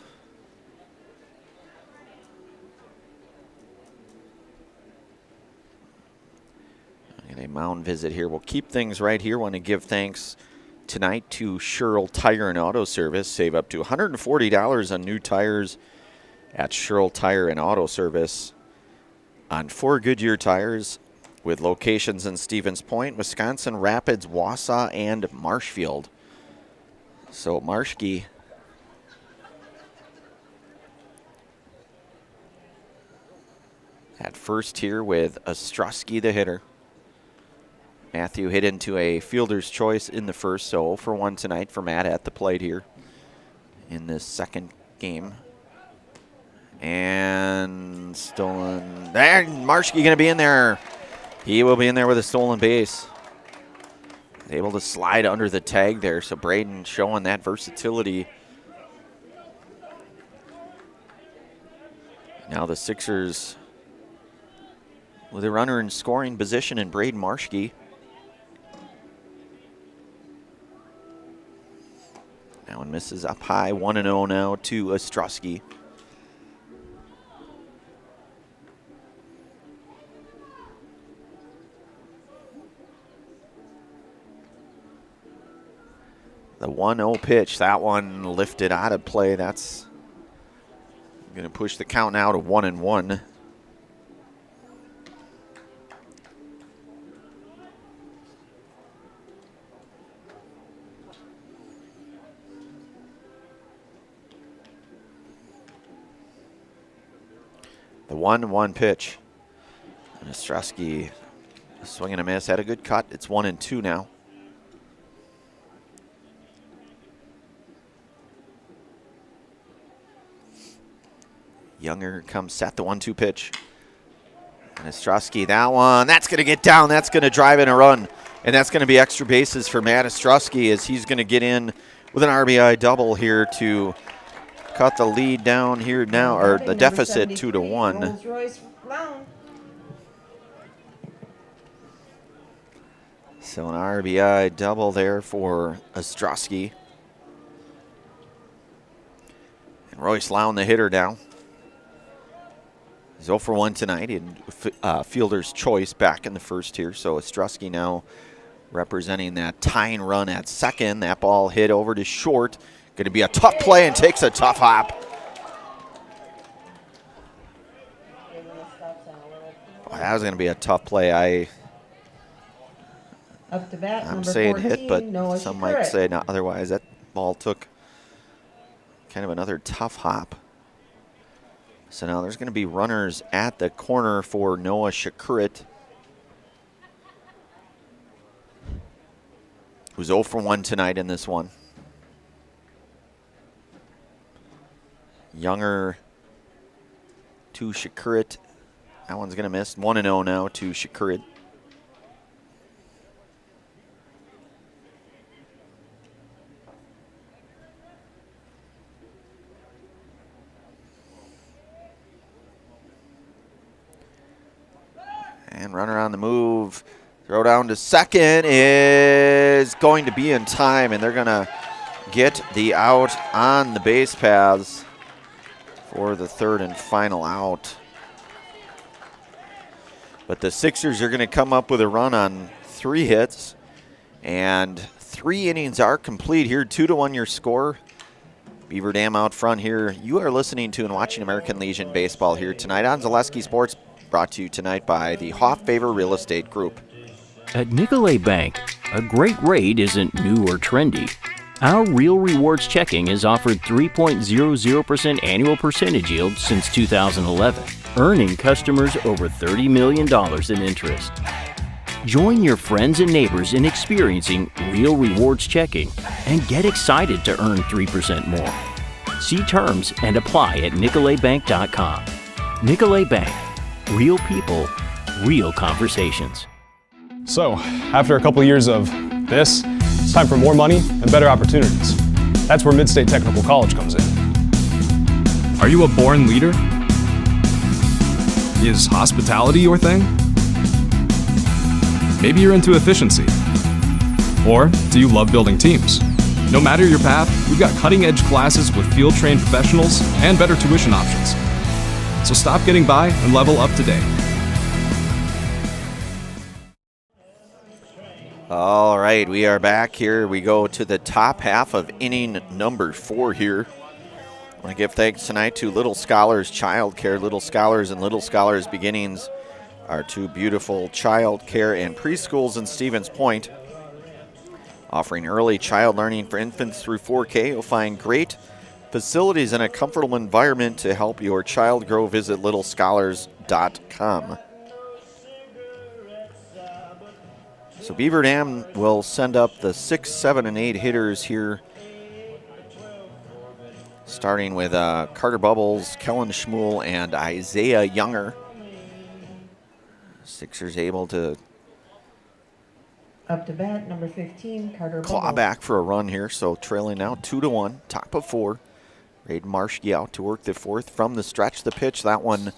mound visit here. We'll keep things right here. Want to give thanks tonight to Sherrill Tire and Auto Service. Save up to $140 on new tires at Sherrill Tire and Auto Service on 4 Goodyear tires with locations in Stevens Point, Wisconsin, Rapids, Wausau, and Marshfield. So Marshke at first here with Ostrowski, the hitter. Matthew hit into a fielder's choice in the first, so 0 for 1 tonight for Matt at the plate here in this second game. And stolen. There, Marshke going to be in there. He will be in there with a stolen base. Able to slide under the tag there, so Braden showing that versatility. Now the Sixers with a runner in scoring position in Braden Marshke. That one misses up high, 1-0 now to Ostrowski. The 1-0 pitch, that one lifted out of play. That's going to push the count now to 1-1. The 1-1 pitch. And Ostrowski, a swing and a miss, had a good cut. It's 1-2 now. Younger comes set, the 1-2 pitch. And Ostrowski, that one, that's going to get down. That's going to drive in a run. And that's going to be extra bases for Matt Ostrowski as he's going to get in with an RBI double here to cut the lead down here now, or the deficit 2-1. Rolls-Royce Lown. So an RBI double there for Ostrowski. And Royce Lown, the hitter now. He's 0 for 1 tonight in fielder's choice back in the first here. So Ostrowski now representing that tying run at second. That ball hit over to short. Going to be a tough play and takes a tough hop. Oh, that was going to be a tough play. Up to bat, I'm number saying 14, hit, but Noah some Shikurit. might say not otherwise. That ball took kind of another tough hop. So now there's going to be runners at the corner for Noah Shikurit, who's 0 for 1 tonight in this one. Younger to Shikurit. That one's going to miss. 1-0 now to Shikurit. And runner on the move. Throw down to second is going to be in time, and they're going to get the out on the base paths for the third and final out. But the Sixers are going to come up with a run on 3 hits, and 3 innings are complete here. 2-1 your score. Beaver Dam out front here. You are listening to and watching American Legion Baseball here tonight on Zaleski Sports, brought to you tonight by the Hoff Favor Real Estate Group. At Nicolay Bank, a great rate isn't new or trendy. Our Real Rewards checking has offered 3.00% annual percentage yield since 2011, earning customers over $30 million in interest. Join your friends and neighbors in experiencing Real Rewards checking and get excited to earn 3% more. See terms and apply at NicoletBank.com. Nicolet Bank. Real people, real conversations. So, after a couple of years of this, it's time for more money and better opportunities. That's where Mid-State Technical College comes in. Are you a born leader? Is hospitality your thing? Maybe you're into efficiency. Or do you love building teams? No matter your path, we've got cutting-edge classes with field-trained professionals and better tuition options. So stop getting by and level up today. All right, we are back here. We go to the top half of inning number 4 here. I want to give thanks tonight to Little Scholars Childcare. Little Scholars and Little Scholars Beginnings are 2 beautiful child care and preschools in Stevens Point, offering early child learning for infants through 4K. You'll find great facilities and a comfortable environment to help your child grow. Visit littlescholars.com. So Beaver Dam will send up the 6, 7, and 8 hitters here, starting with Carter Bubbles, Kellen Schmuel, and Isaiah Younger. Sixers able to Up to bat, number 15, Carter claw Bubbles. back for a run here, so trailing now 2-1, top of 4. Raiden Marshke out to work the 4th from the stretch. The pitch, that one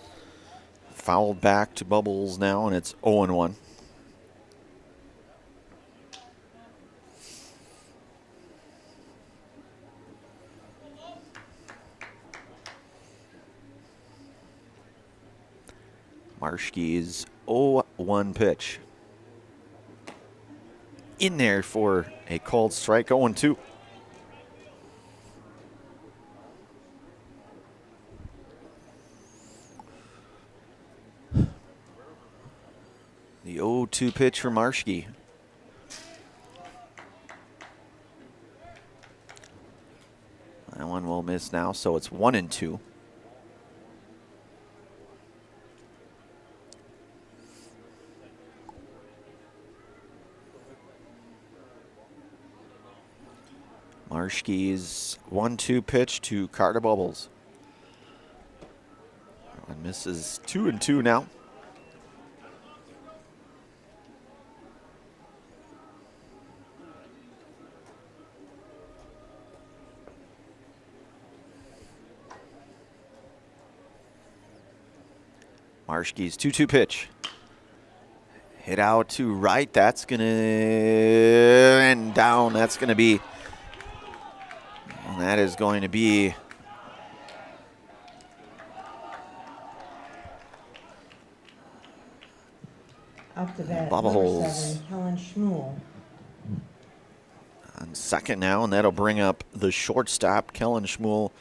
fouled back to Bubbles now, and it's 0-1. Marshke's 0-1 pitch. In there for a called strike, 0-2. The 0-2 pitch for Marshke. That one will miss now, so it's 1-2. Marshke's 1-2 pitch to Carter Bubbles. One misses, 2-2 now. Marshke's 2-2 pitch. Hit out to right. That's going to end down. That's going to be, and that is going to be Up to bat, Bubbles. number 7, Kellen Schmuel. On second now, and that'll bring up the shortstop, Kellen Schmuel,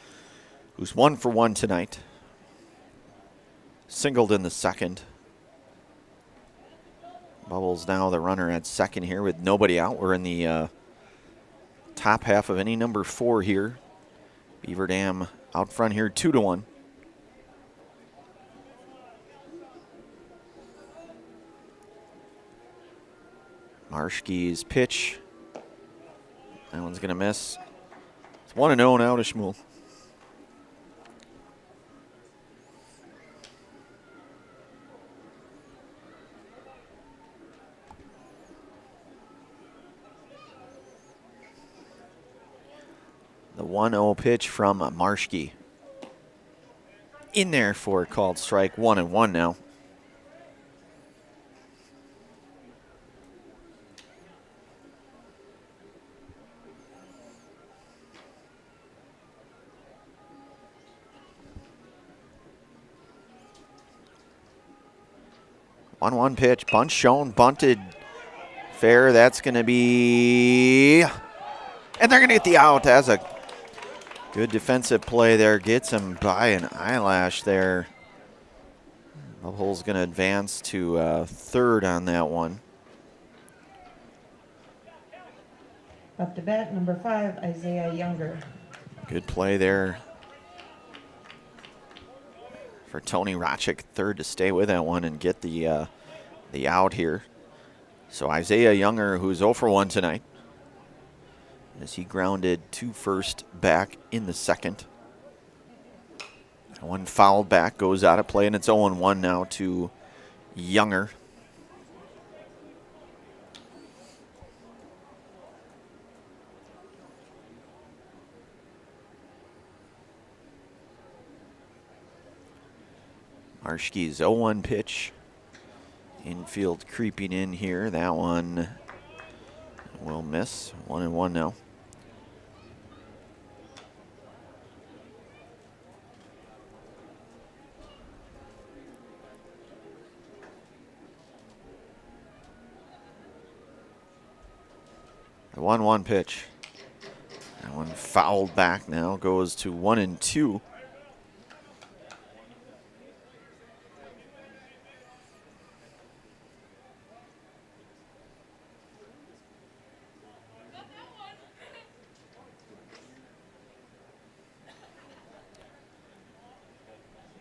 who's 1 for 1 tonight. Singled in the second. Bubbles now the runner at second here with nobody out. We're in the top half of inning number 4 here. Beaver Dam out front here, 2-1. Marshke's pitch. That one's going to miss. It's 1-0 now to Schmuel. The 1-0 pitch from Marshke. In there for a called strike, 1-1 now. One pitch, bunt shown, bunted fair. That's going to be, and they're going to get the out. As a good defensive play there, gets him by an eyelash there. Bubbles going to advance to third on that one. Up to bat, number 5, Isaiah Younger. Good play there for Tony Rochik, third, to stay with that one and get the out here. So Isaiah Younger, who's 0 for 1 tonight, as he grounded to first back in the second. One fouled back, goes out of play, and it's 0-1 now to Younger. Marschke's 0-1 pitch. Infield creeping in here. That one will miss. 1-1 now. The 1-1 pitch. That one fouled back now. Goes to 1-2.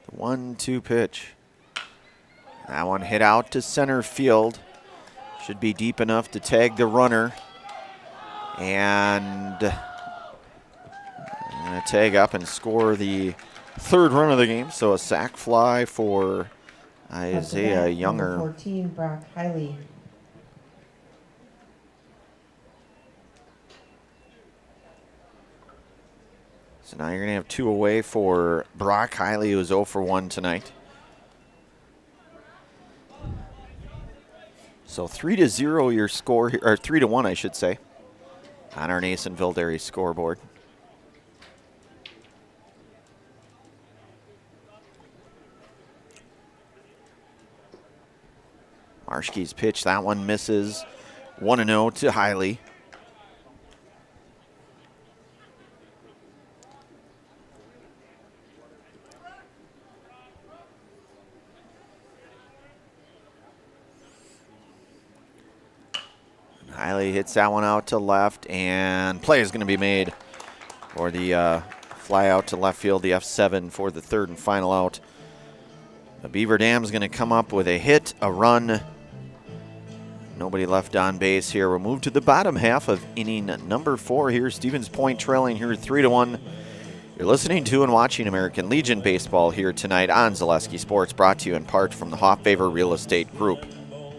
The 1-2 pitch. That one hit out to center field. Should be deep enough to tag the runner. And gonna tag up and score the third run of the game. So a sac fly for Isaiah Younger. 14, Brock Hiley. So now you're going to have 2 away for Brock Hiley, who's 0 for 1 tonight. So 3-0 your score here, or 3-1 I should say, on our Nasonville Dairy scoreboard. Marschke's pitch, that one misses. 1-0 to Hiley. Hiley hits that one out to left, and play is going to be made for the fly out to left field, the F7 for the third and final out. The Beaver Dam's going to come up with a hit, a run. Nobody left on base here. We'll move to the bottom half of inning number 4 here. Stevens Point trailing here 3-1. You're listening to and watching American Legion Baseball here tonight on Zaleski Sports, brought to you in part from the Hofffavor Real Estate Group.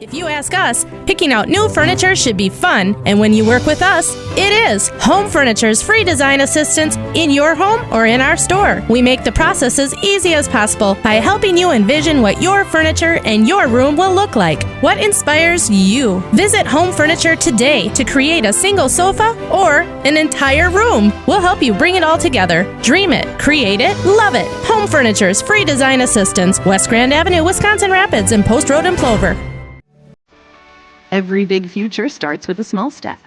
If you ask us, picking out new furniture should be fun, and when you work with us, it is. Home Furniture's free design assistance in your home or in our store. We make the process as easy as possible by helping you envision what your furniture and your room will look like. What inspires you? Visit Home Furniture today to create a single sofa or an entire room. We'll help you bring it all together. Dream it, create it, love it. Home Furniture's free design assistance, West Grand Avenue, Wisconsin Rapids, and Post Road in Plover. Every big future starts with a small step.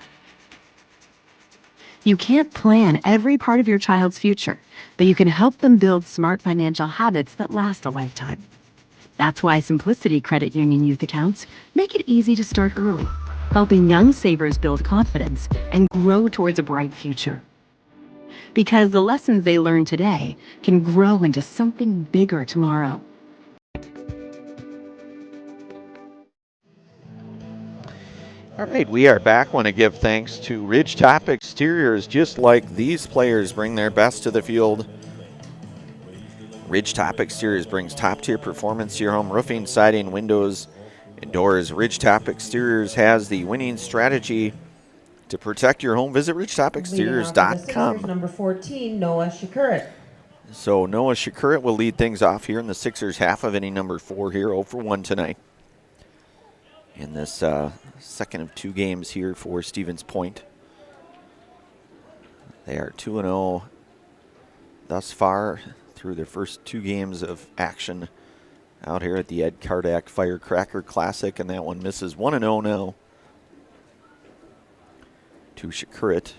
You can't plan every part of your child's future, but you can help them build smart financial habits that last a lifetime. That's why Simplicity Credit Union Youth Accounts make it easy to start early, helping young savers build confidence and grow towards a bright future. Because the lessons they learn today can grow into something bigger tomorrow. All right, we are back. Want to give thanks to Ridgetop Exteriors. Just like these players bring their best to the field, Ridgetop Exteriors brings top-tier performance to your home. Roofing, siding, windows, and doors. Ridgetop Exteriors has the winning strategy to protect your home. Visit ridgetopexteriors.com. Number 14, Noah Shakurit. So Noah Shakurit will lead things off here in the Sixers' half of inning number 4 here, 0 for 1 tonight. In this second of 2 games here for Stevens Point. They are 2-0 thus far through their first 2 games of action out here at the Ed Kardak Firecracker Classic, and that one misses. 1-0 now to Shakurit.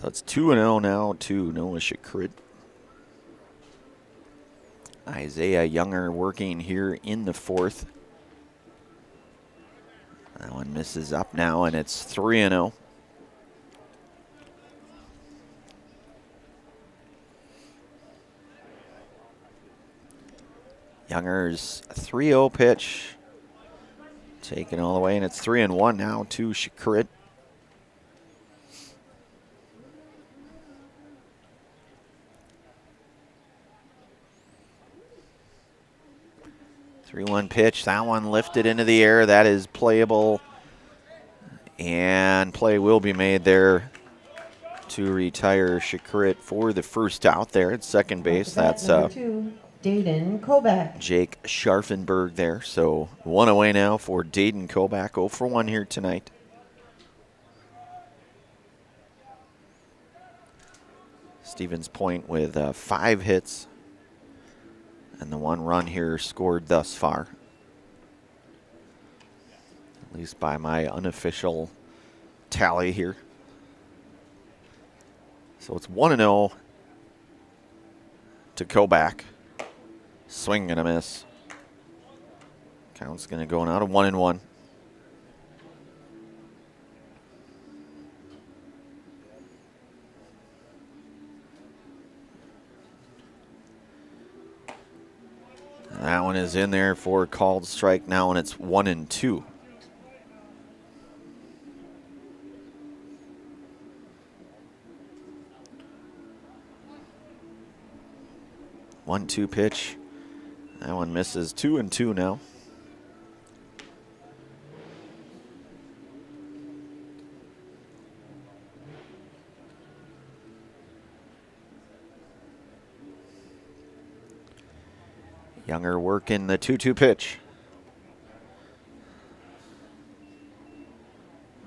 So it's 2-0 now to Noah Shakrit. Isaiah Younger working here in the fourth. That one misses up now, and it's 3-0. Younger's 3-0 pitch. Taken all the way, and it's 3-1 now to Shakrit. Three-one pitch. That one lifted into the air. That is playable. And play will be made there to retire Shakrit for the first out there at second base. That's number 2, Dayton Kobach. Jake Scharfenberg there. So one away now for Dayton Kobach. 0 for 1 here tonight. Stevens Point with 5 hits. And the 1 run here scored thus far. At least by my unofficial tally here. So it's 1-0 to Kobach. Swing and a miss. Count's going to go now to 1-1. That one is in there for a called strike now, and it's 1-2. One-two pitch. That one misses. 2-2 now. Younger working the 2-2 pitch.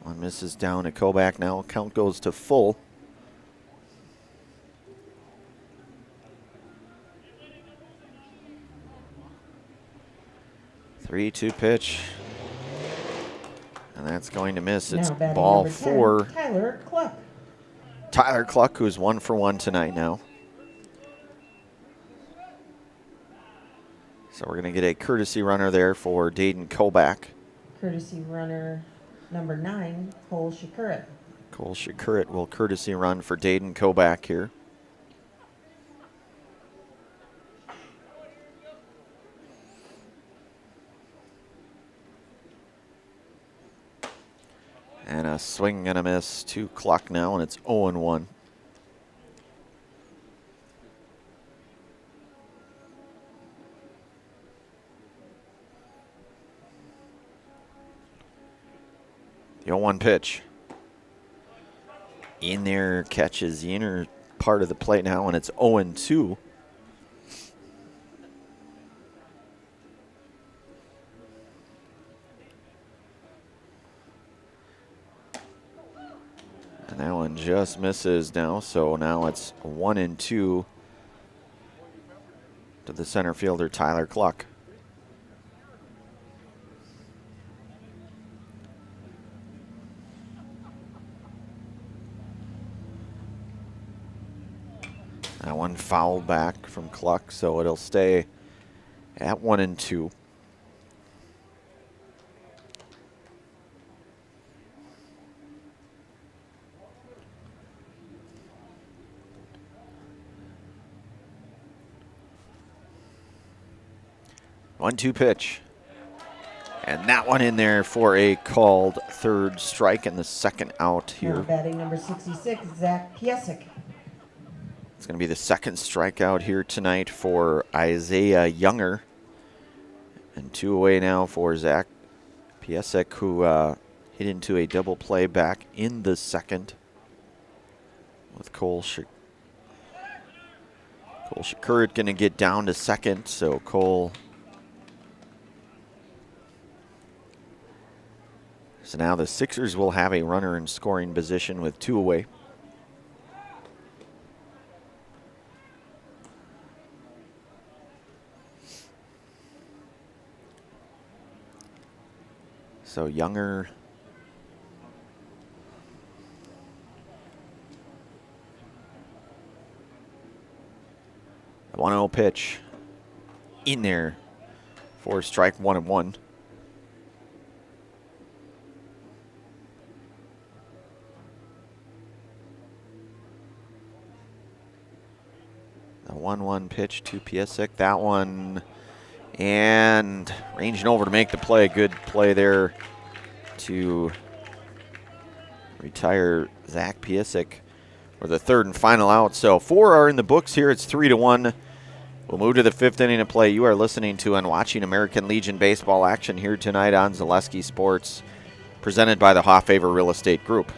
One misses down to Kobach now. Count goes to full. Three-two pitch. And that's going to miss. It's ball 4. Tyler Cluck. Tyler Cluck, who's 1 for 1 tonight now. So we're going to get a courtesy runner there for Dayton Kobach. Courtesy runner number 9, Cole Shakrit. Cole Shakrit will courtesy run for Dayton Kobach here. And a swing and a miss to Cluck now, and it's 0-1. The 0-1 pitch. In there, catches the inner part of the plate now, and it's 0-2. And that one just misses now, so now it's 1-2 to the center fielder, Tyler Cluck. That one fouled back from Cluck, so it'll stay at 1-2. One-two pitch. And that one in there for a called third strike and the second out here. Now batting number 66, Zach Piesek. It's going to be the second strikeout here tonight for Isaiah Younger. And 2 away now for Zach Piesek, who hit into a double play back in the second with Cole Shakrit going to get down to second, so Cole. So now the Sixers will have a runner in scoring position with 2 away. So Younger 1-0 pitch in there for strike 1-1. The 1-1 pitch to Piasek. That one, and ranging over to make the play. Good play there to retire Zach Piasek for the third and final out. So 4 are in the books here. It's 3-1. We'll move to the 5th inning of play. You are listening to and watching American Legion baseball action here tonight on Zaleski Sports, presented by the Hoffavor Real Estate Group.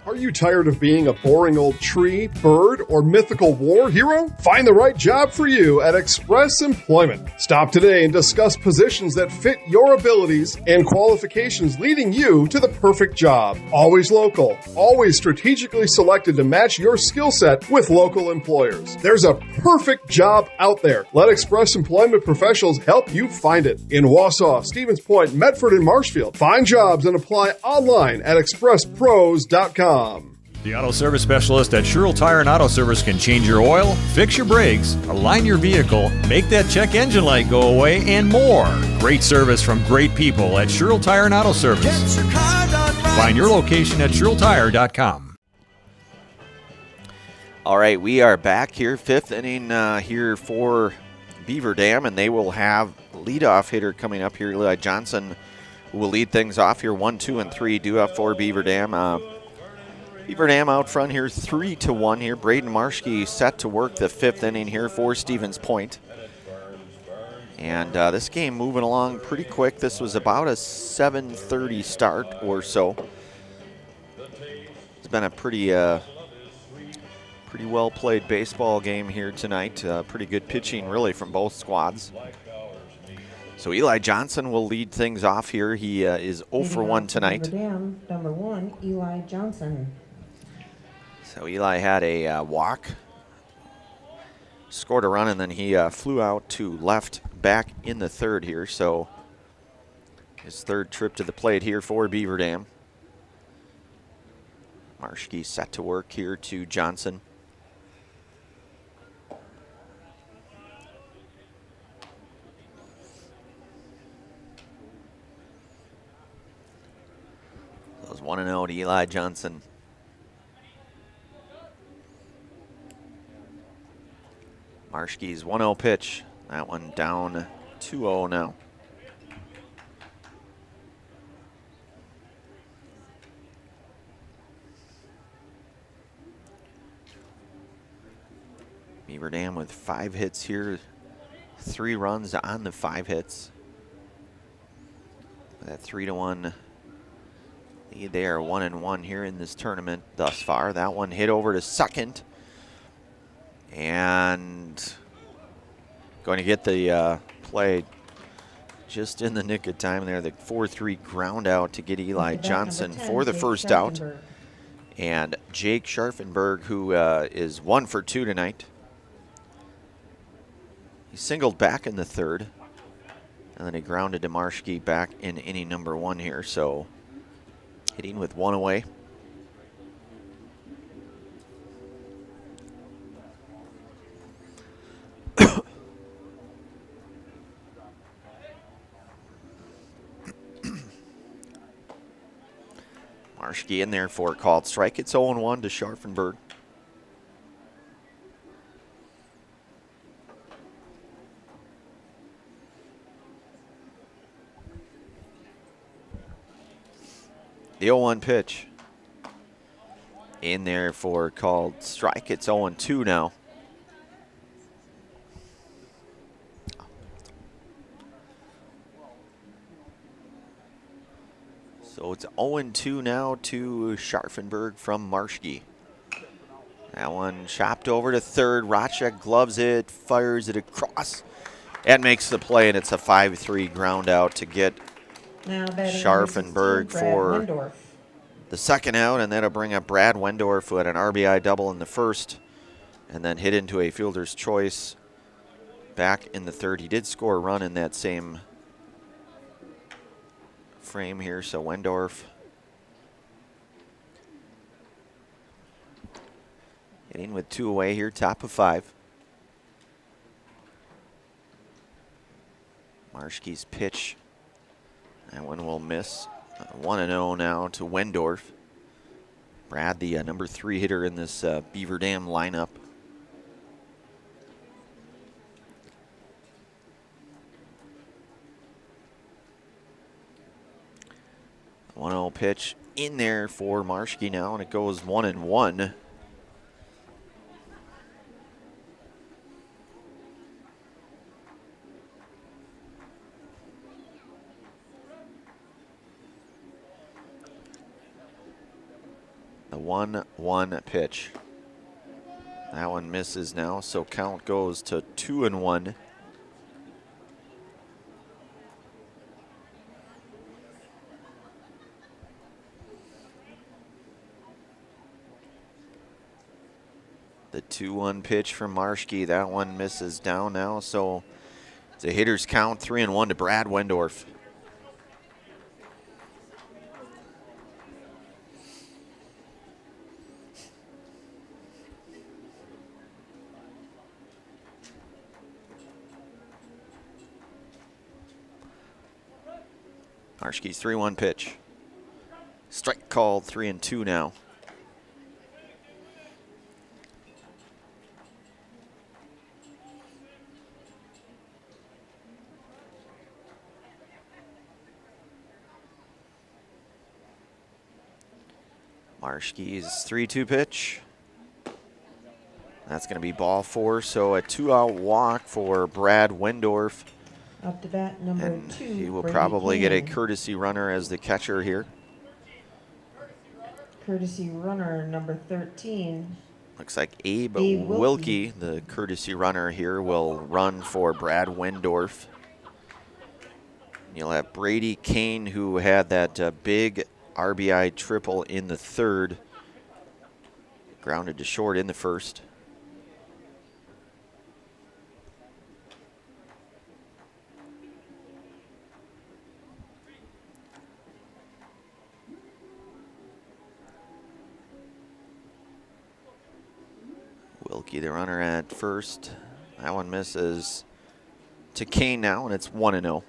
Are you tired of being a boring old tree, bird, or mythical war hero? Find the right job for you at Express Employment. Stop today and discuss positions that fit your abilities and qualifications, leading you to the perfect job. Always local, always strategically selected to match your skill set with local employers. There's a perfect job out there. Let Express Employment professionals help you find it. In Wausau, Stevens Point, Medford, and Marshfield. Find jobs and apply online at expresspros.com. The auto service specialist at Sherrill Tire and Auto Service can change your oil, fix your brakes, align your vehicle, make that check engine light go away, and more. Great service from great people at Sherrill Tire and Auto Service. Find your location at SherrillTire.com. All right, we are back here, 5th inning here for Beaver Dam, and they will have leadoff hitter coming up here, Eli Johnson, who will lead things off here. 1, 2, and 3 due up for Beaver Dam. Beaver Dam out front here, 3-1 here. Braden Marshke set to work the 5th inning here for Stevens Point. And this game moving along pretty quick. This was about a 7:30 start or so. It's been a pretty well played baseball game here tonight. Pretty good pitching really from both squads. So Eli Johnson will lead things off here. He is 0 for 1 tonight. Beaver Dam, number 1, Eli Johnson. So Eli had a walk, scored a run, and then he flew out to left back in the 3rd here. So his 3rd trip to the plate here for Beaver Dam. Marshke set to work here to Johnson. That was 1-0 to Eli Johnson. Marshke's 1-0 pitch. That one down 2-0 now. Beaver Dam with 5 hits here. 3 runs on the 5 hits. That 3-1 lead, they are 1-1 here in this tournament thus far. That one hit over to second. And going to get the play just in the nick of time there. The 4-3 ground out to get Eli Johnson for the first out. And Jake Scharfenberg, who is 1 for 2 tonight. He singled back in the 3rd. And then he grounded to Marshke back in inning number 1 here. So hitting with 1 away. Marshke in there for a called strike. It's 0-1 to Scharfenberg. The 0-1 pitch in there for a called strike. It's 0-2 now. So it's 0-2 now to Scharfenberg from Marshke. That one chopped over to 3rd. Racek gloves it, fires it across, and makes the play, and it's a 5-3 ground out to get Scharfenberg for the 2nd out, and that'll bring up Brad Wendorf, who had an RBI double in the 1st, and then hit into a fielder's choice back in the 3rd. He did score a run in that same frame here, so Wendorf hitting with 2 away here, top of 5. Marschke's pitch. That one will miss. 1-0 now to Wendorf. Brad, the number 3 hitter in this Beaver Dam lineup. The 1-0 pitch in there for Marschke now, and it goes 1-1. The 1-1 pitch. That one misses now, so count goes to 2-1. The 2-1 pitch from Marschke, that one misses down now, so it's a hitter's count, 3-1 to Brad Wendorf. Marschke's 3-1 pitch. Strike called, 3-2 now. Marschke's 3-2 pitch. That's going to be ball 4, so a 2-out walk for Brad Wendorf. Up to bat, number And 2. he will Brady probably get a King. courtesy runner as the catcher here. Courtesy runner, number 13. Looks like Abe Abe Wilkie, the courtesy runner here, will run for Brad Wendorf. You'll have Brady Kane, who had that big RBI triple in the 3rd. Grounded to short in the 1st. Wilkie, the runner at first. That one misses to Kane now, and it's 1-0.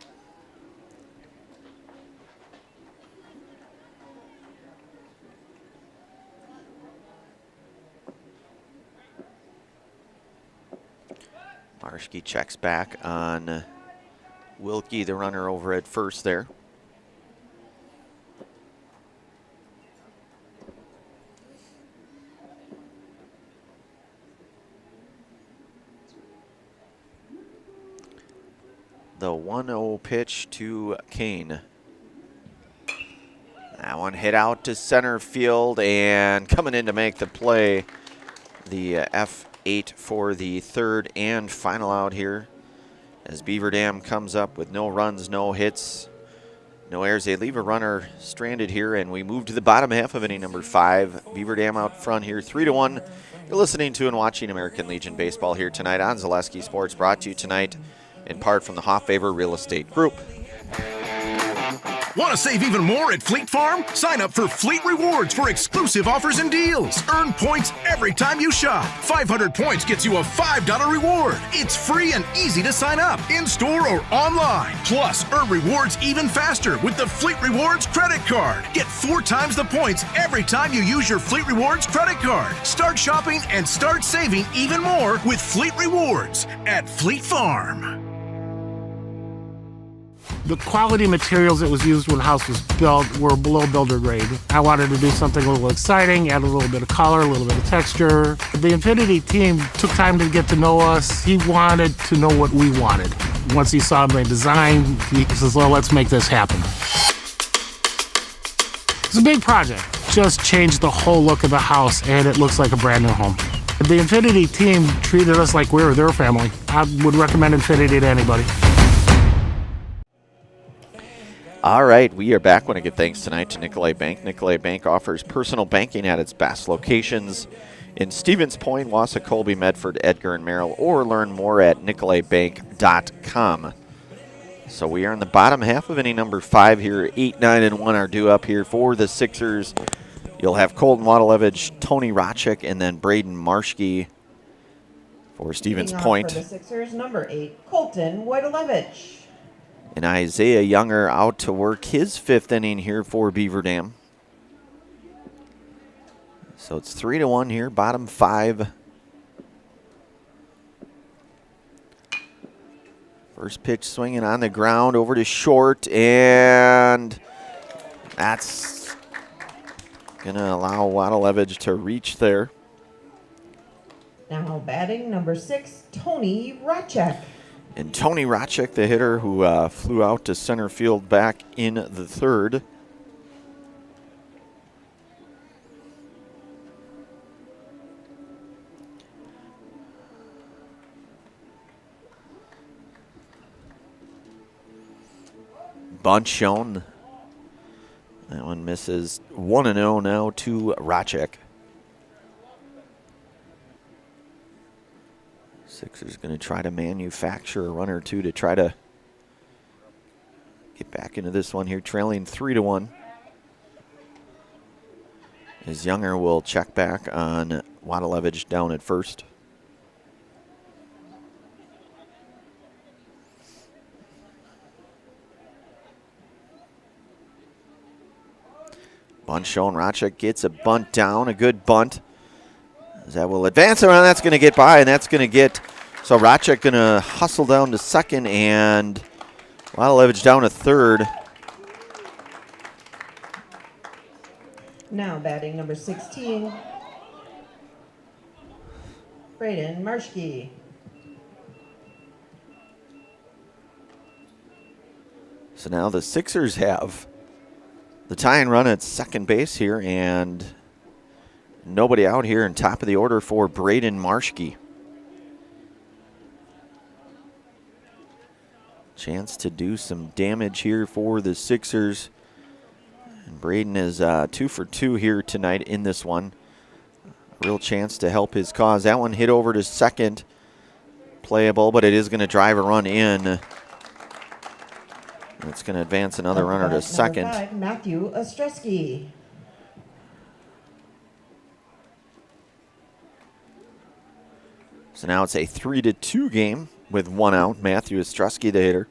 Marschke checks back on Wilkie, the runner over at first there. The 1-0 pitch to Kane. That one hit out to center field, and coming in to make the play, the F8 for the 3rd and final out here, as Beaver Dam comes up with no runs, no hits, no errors. They leave a runner stranded here, and we move to the bottom half of inning number 5. Beaver Dam out front here, 3-1. You're listening to and watching American Legion Baseball here tonight on Zaleski Sports, brought to you tonight in part from the Hoffavor Real Estate Group. Want to save even more at Fleet Farm? Sign up for Fleet Rewards for exclusive offers and deals. Earn points every time you shop. 500 points gets you a $5 reward. It's free and easy to sign up, in-store or online. Plus, earn rewards even faster with the Fleet Rewards credit card. Get 4 times the points every time you use your Fleet Rewards credit card. Start shopping and start saving even more with Fleet Rewards at Fleet Farm. The quality materials that was used when the house was built were below builder grade. I wanted to do something a little exciting, add a little bit of color, a little bit of texture. The Infinity team took time to get to know us. He wanted to know what we wanted. Once he saw my design, he says, well, let's make this happen. It's a big project. Just changed the whole look of the house, and it looks like a brand new home. The Infinity team treated us like we were their family. I would recommend Infinity to anybody. All right, we are back. Want to give thanks tonight to Nicolay Bank. Nicolay Bank offers personal banking at its best locations in Stevens Point, Wausau, Colby, Medford, Edgar, and Merrill, or learn more at nicolaybank.com. So we are in the bottom half of inning number 5 here. 8, 9, and 1 are due up here for the Sixers. You'll have Colton Wadalevich, Tony Rochek, and then Braden Marschke for Stevens Leading off Point. For the Sixers, number 8, Colton Wojtolewicz. And Isaiah Younger out to work his 5th inning here for Beaver Dam. So it's 3-1 here, bottom 5. First pitch swinging on the ground over to short, and that's going to allow Wadalevich to reach there. Now batting number 6, Tony Rachek. And Tony Rachek, the hitter who flew out to center field back in the 3rd. Bunt shown. That one misses. 1-0 now to Rachek. Sixers going to try to manufacture a run or two to try to get back into this one here, trailing 3-1. As Younger will check back on Wadalevich down at first. Bunt shown. Rachek gets a bunt down, a good bunt. That will advance around. That's going to get by, and that's going to get. So Rachek going to hustle down to second, and Wadalevich down to 3rd. Now batting number 16, Braden Marshke. So now the Sixers have the tying run at second base here, and nobody out here in top of the order for Braden Marshke. Chance to do some damage here for the Sixers. And Braden is 2 for 2 here tonight in this one. A real chance to help his cause. That one hit over to second. Playable, but it is going to drive a run in. It's going to advance another runner to second. Number 5, Matthew Ostrowski. So now it's a 3-2 game with 1 out. Matthew Ostrowski, the hitter.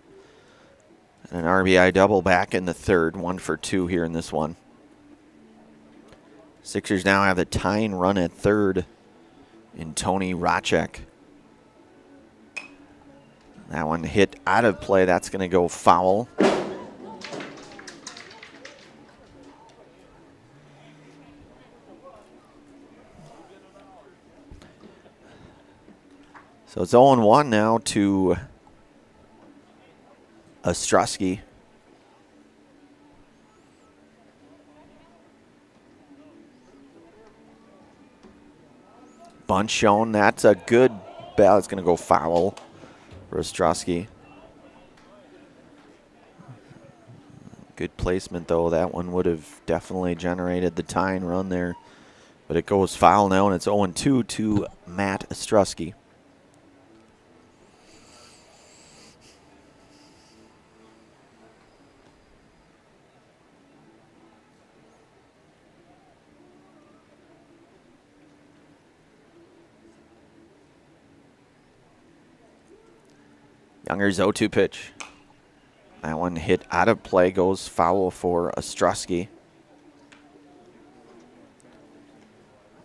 And an RBI double back in the 3rd. 1 for 2 here in this one. Sixers now have the tying run at 3rd in Tony Rachek. That one hit out of play. That's going to go foul. So it's 0-1 now to Ostrowski. Bunt shown. That's a good ball. It's going to go foul for Ostrowski. Good placement, though. That one would have definitely generated the tying run there. But it goes foul now, and it's 0-2 to Matt Ostrowski. Younger's 0-2 pitch. That one hit out of play, goes foul for Ostrowski.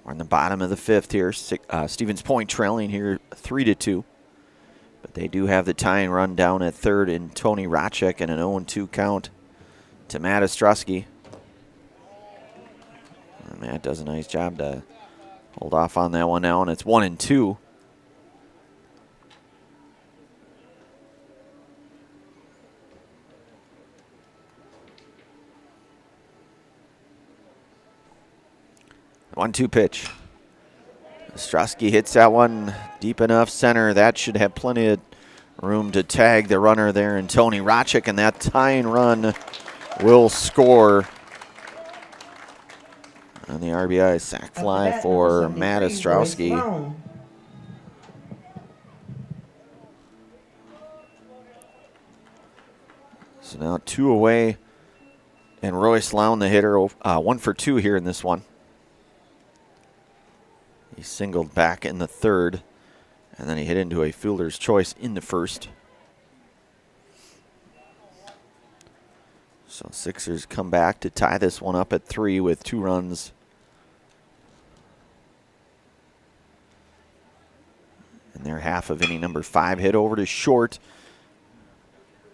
We're in the bottom of the 5th here. Stevens Point trailing here 3-2. But they do have the tying run down at 3rd in Tony Rachek and an 0-2 count to Matt Ostrowski. And Matt does a nice job to hold off on that one now, and it's 1-2. One-two pitch. Ostrowski hits that one deep enough center. That should have plenty of room to tag the runner there in Tony Rachek, and that tying run will score on the RBI sac fly for Matt Ostrowski. So now 2 away, and Royce Lown, the hitter, 1 for 2 here in this one. He singled back in the 3rd, and then he hit into a fielder's choice in the 1st. So Sixers come back to tie this one up at 3 with 2 runs. And their half of inning number 5 hit over to short.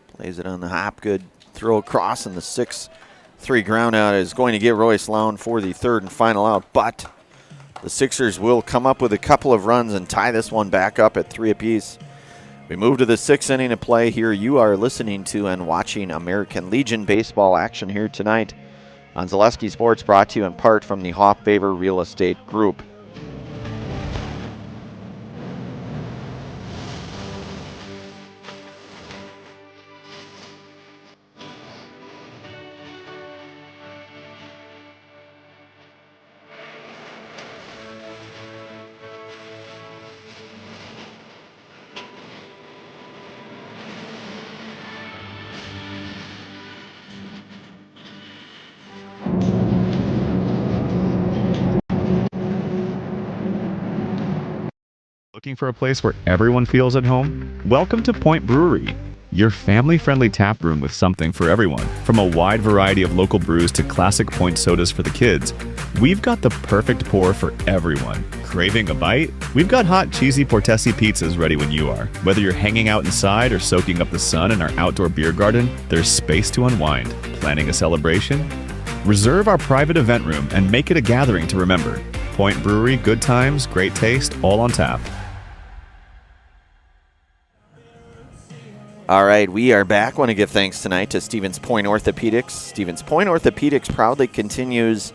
Plays it on the hop. Good throw across, and the 6-3 ground out is going to get Royce Lown for the 3rd and final out. But the Sixers will come up with a couple of runs and tie this one back up at 3 apiece. We move to the 6th inning of play here. You are listening to and watching American Legion baseball action here tonight on Zaleski Sports, brought to you in part from the Beaver Real Estate Group. Looking for a place where everyone feels at home? Welcome to Point Brewery, your family-friendly tap room with something for everyone. From a wide variety of local brews to classic Point sodas for the kids, we've got the perfect pour for everyone. Craving a bite? We've got hot, cheesy Portesi pizzas ready when you are. Whether you're hanging out inside or soaking up the sun in our outdoor beer garden, there's space to unwind. Planning a celebration? Reserve our private event room and make it a gathering to remember. Point Brewery, good times, great taste, all on tap. All right, we are back. Want to give thanks tonight to Stevens Point Orthopedics. Stevens Point Orthopedics proudly continues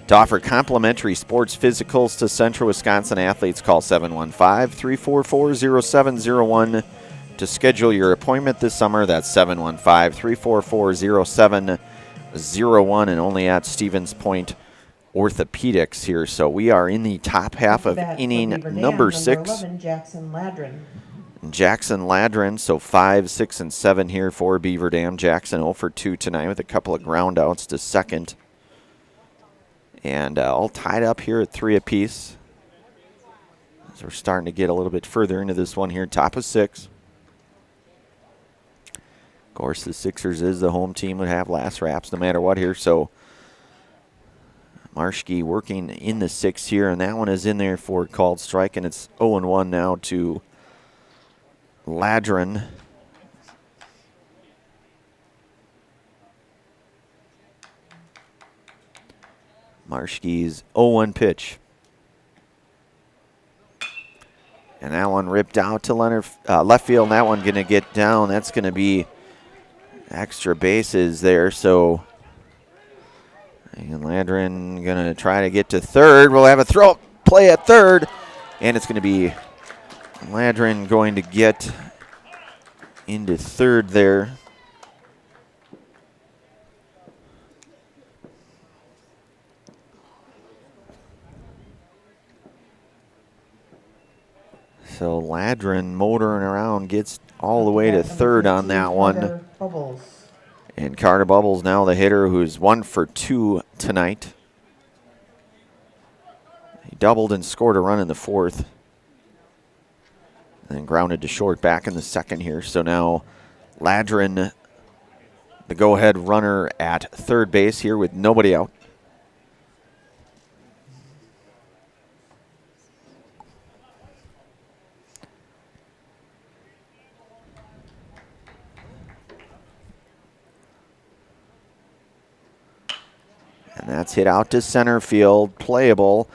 to offer complimentary sports physicals to Central Wisconsin athletes. Call 715-344-0701 to schedule your appointment this summer. That's 715-344-0701, and only at Stevens Point Orthopedics here. So we are in the top half of inning number 6. 11, Jackson Ladron. Jackson Ladron, so 5, 6, and 7 here for Beaver Dam. Jackson 0 for 2 tonight with a couple of ground outs to second. And all tied up here at 3 apiece. So we're starting to get a little bit further into this one here, top of 6. Of course, the Sixers is the home team, would have last raps no matter what here. So Marschke working in the 6th here, and that one is in there for called strike, and it's 0-1 now to Ladron. Marschke's 0-1 pitch. And that one ripped out to left field, and that one going to get down. That's going to be extra bases there. So and Ladron going to try to get to third. We'll have a throw play at third, and it's going to be Ladron going to get into third there. So Ladron motoring around gets all the way to third on that one. And Carter Bubbles now the hitter, who's 1 for 2 tonight. He doubled and scored a run in the 4th. And grounded to short back in the 2nd here. So now Ladron, the go-ahead runner at third base here with nobody out. And that's hit out to center field, playable.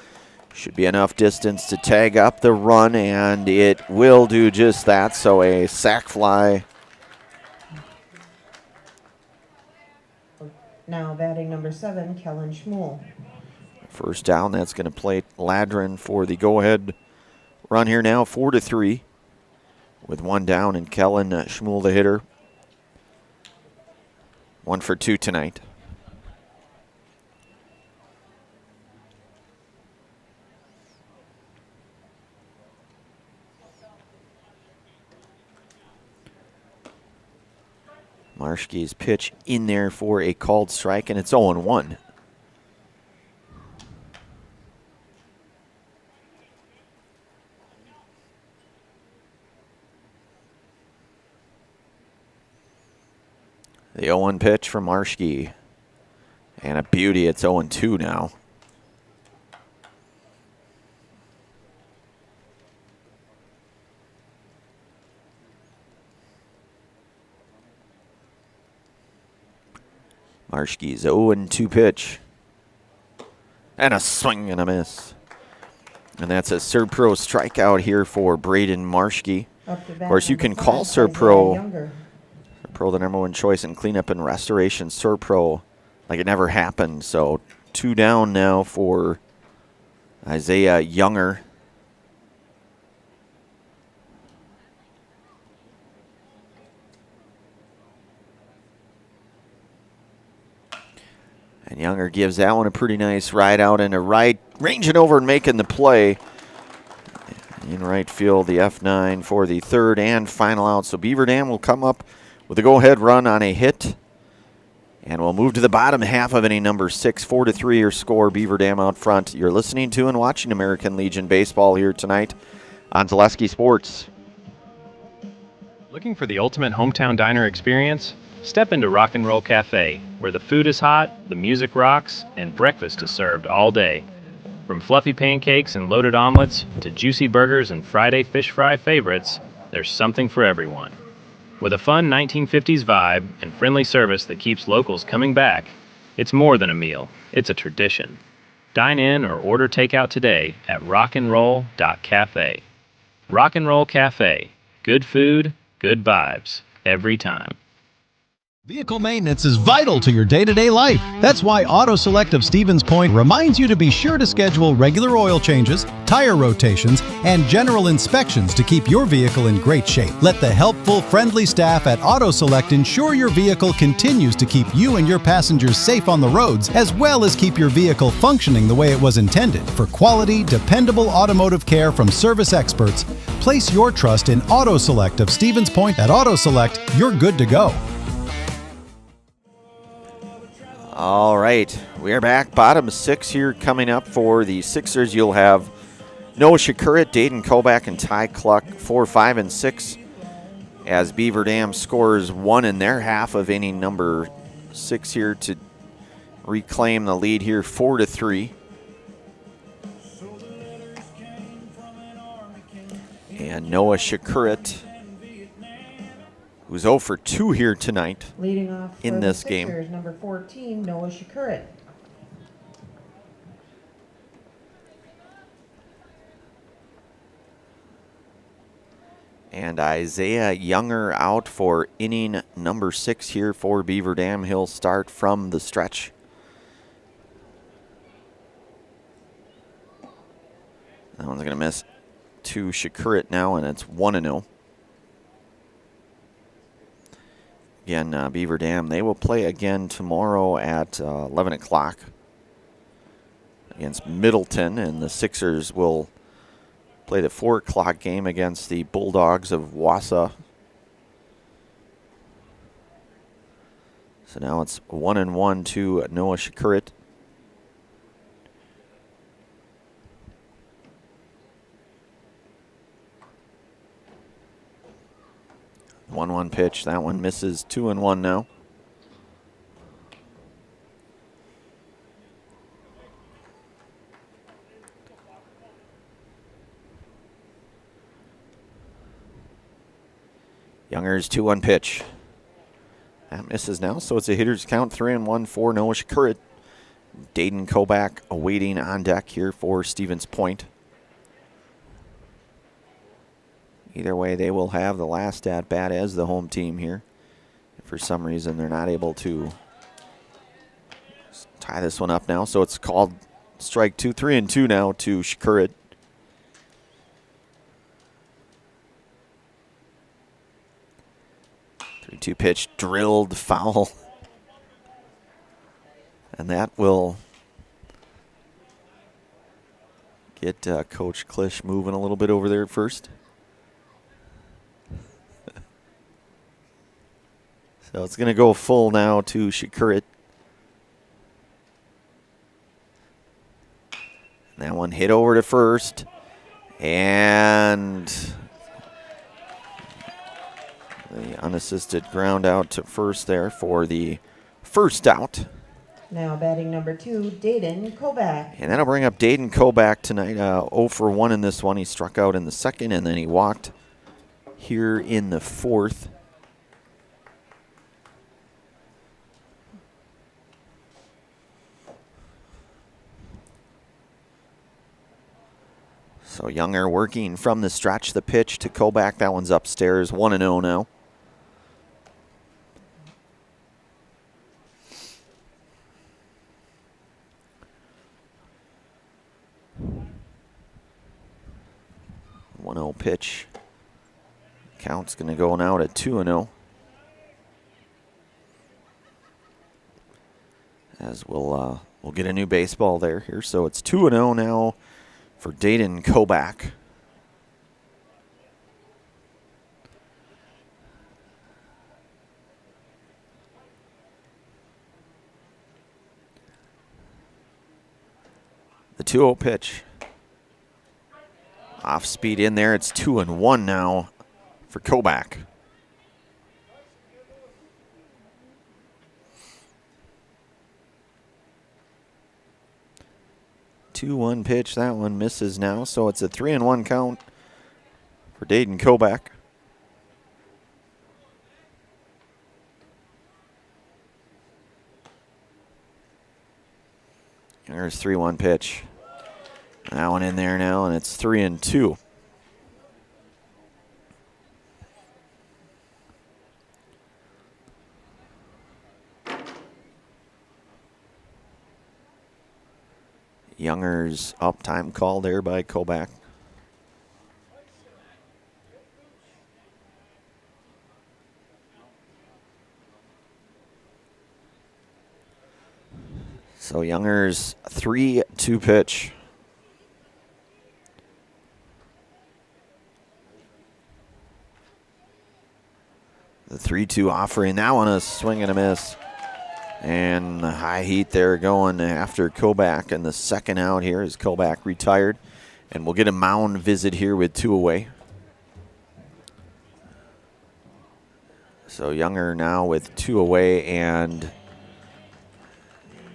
Should be enough distance to tag up the run, and it will do just that. So a sac fly. Now batting number 7, Kellen Schmuel. First down, that's going to play Ladron for the go-ahead run here now, 4-3. With 1 down, and Kellen Schmuel the hitter. 1 for 2 tonight. Marschke's pitch in there for a called strike, and it's 0-1. The 0-1 pitch from Marschke. And a beauty, it's 0-2 now. Marschke's 0-2 pitch. And a swing and a miss. And that's a Serpro strikeout here for Braden Marschke. Of course, you can call Serpro the number one choice in cleanup and restoration. Serpro like it never happened. So 2 down now for Isaiah Younger. And Younger gives that one a pretty nice ride out into right, ranging over and making the play. In right field, the F9 for the third and final out. So Beaver Dam will come up with a go-ahead run on a hit. And we'll move to the bottom half of inning number 6. 4-3 your score, Beaver Dam out front. You're listening to and watching American Legion Baseball here tonight on Zaleski Sports. Looking for the ultimate hometown diner experience? Step into Rock and Roll Cafe, where the food is hot, the music rocks, and breakfast is served all day. From fluffy pancakes and loaded omelets to juicy burgers and Friday fish fry favorites, there's something for everyone. With a fun 1950s vibe and friendly service that keeps locals coming back, it's more than a meal, it's a tradition. Dine in or order takeout today at rockandroll.cafe. Rock and Roll Cafe. Good food, good vibes, every time. Vehicle maintenance is vital to your day-to-day life. That's why Auto Select of Stevens Point reminds you to be sure to schedule regular oil changes, tire rotations, and general inspections to keep your vehicle in great shape. Let the helpful, friendly staff at Auto Select ensure your vehicle continues to keep you and your passengers safe on the roads, as well as keep your vehicle functioning the way it was intended. For quality, dependable automotive care from service experts, place your trust in Auto Select of Stevens Point. At Auto Select, you're good to go. All right, we are back. Bottom 6 here coming up for the Sixers. You'll have Noah Shakurit, Dayton Kobach, and Ty Cluck 4, 5, and 6 as Beaver Dam scores 1 in their half of inning number 6 here to reclaim the lead here 4-3. And Noah Shakurit, who's 0 for 2 here tonight Leading off in for this the game. Sixers, number 14, Noah Shakurit. And Isaiah Younger out for inning number 6 here for Beaver Dam. He'll start from the stretch. That one's going to miss to Shakurit now, and it's 1-0. Again, Beaver Dam, they will play again tomorrow at 11 o'clock against Middleton, and the Sixers will play the 4 o'clock game against the Bulldogs of Wausau. So now it's 1-1 to Noah Shakurit. The 1-1 pitch, that one misses. 2-1 now. Younger's 2-1 pitch. That misses now, so it's a hitter's count, 3-1 for Noah Shakurit. Dayton Kobach awaiting on deck here for Stevens Point. Either way, they will have the last at-bat as the home team here. If for some reason they're not able to tie this one up now, so it's called strike 2, 3-2 now to Shakurit. Two pitch drilled foul. And that will get Coach Klisch moving a little bit over there at first. So it's going to go full now to Shakurit. That one hit over to first. And The unassisted ground out to first there for the first out. Now batting number 2, Dayton Kovac. And that'll bring up Dayton Kovac tonight. 0 for 1 in this one. He struck out in the second, and then he walked here in the fourth. So Younger working from the stretch, the pitch to Kovac. That one's upstairs, 1-0 now. Pitch. Count's going to go now to 2-0. As we'll get a new baseball there here. So it's 2-0 now for Dayton Kovac. The 2-0 pitch. Off speed in there. It's 2-1 now for Kovac. Two-one pitch. That one misses now. So it's a 3-1 count for Dayton Kovac. There's 3-1 pitch. That one in there now, and it's 3-2. Younger's up time call there by Kovac. So Younger's 3-2 pitch. The 3-2 offering. That one a swing and a miss. And the high heat there going after Kovac. And the second out here is Kovac retired. And we'll get a mound visit here with 2 away. So Younger now with 2 away, and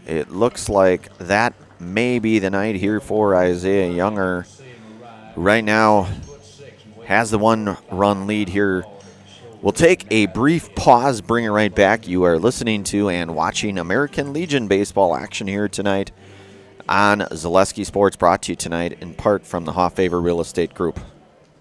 it looks like that may be the night here for Isaiah Younger. Right now has the 1-run lead here. We'll take a brief pause, bring it right back. You are listening to and watching American Legion baseball action here tonight on Zaleski Sports, brought to you tonight in part from the Hoffavor Real Estate Group.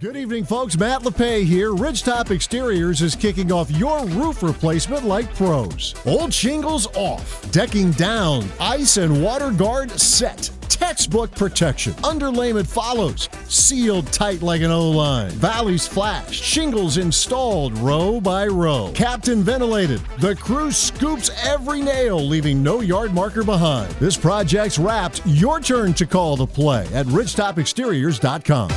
Good evening, folks. Matt LePay here. Ridgetop Exteriors is kicking off your roof replacement like pros. Old shingles off, decking down, ice and water guard set. Textbook protection. Underlayment follows. Sealed tight like an O-line. Valleys flashed. Shingles installed row by row. Captain ventilated. The crew scoops every nail, leaving no yard marker behind. This project's wrapped. Your turn to call the play at ridgetopexteriors.com.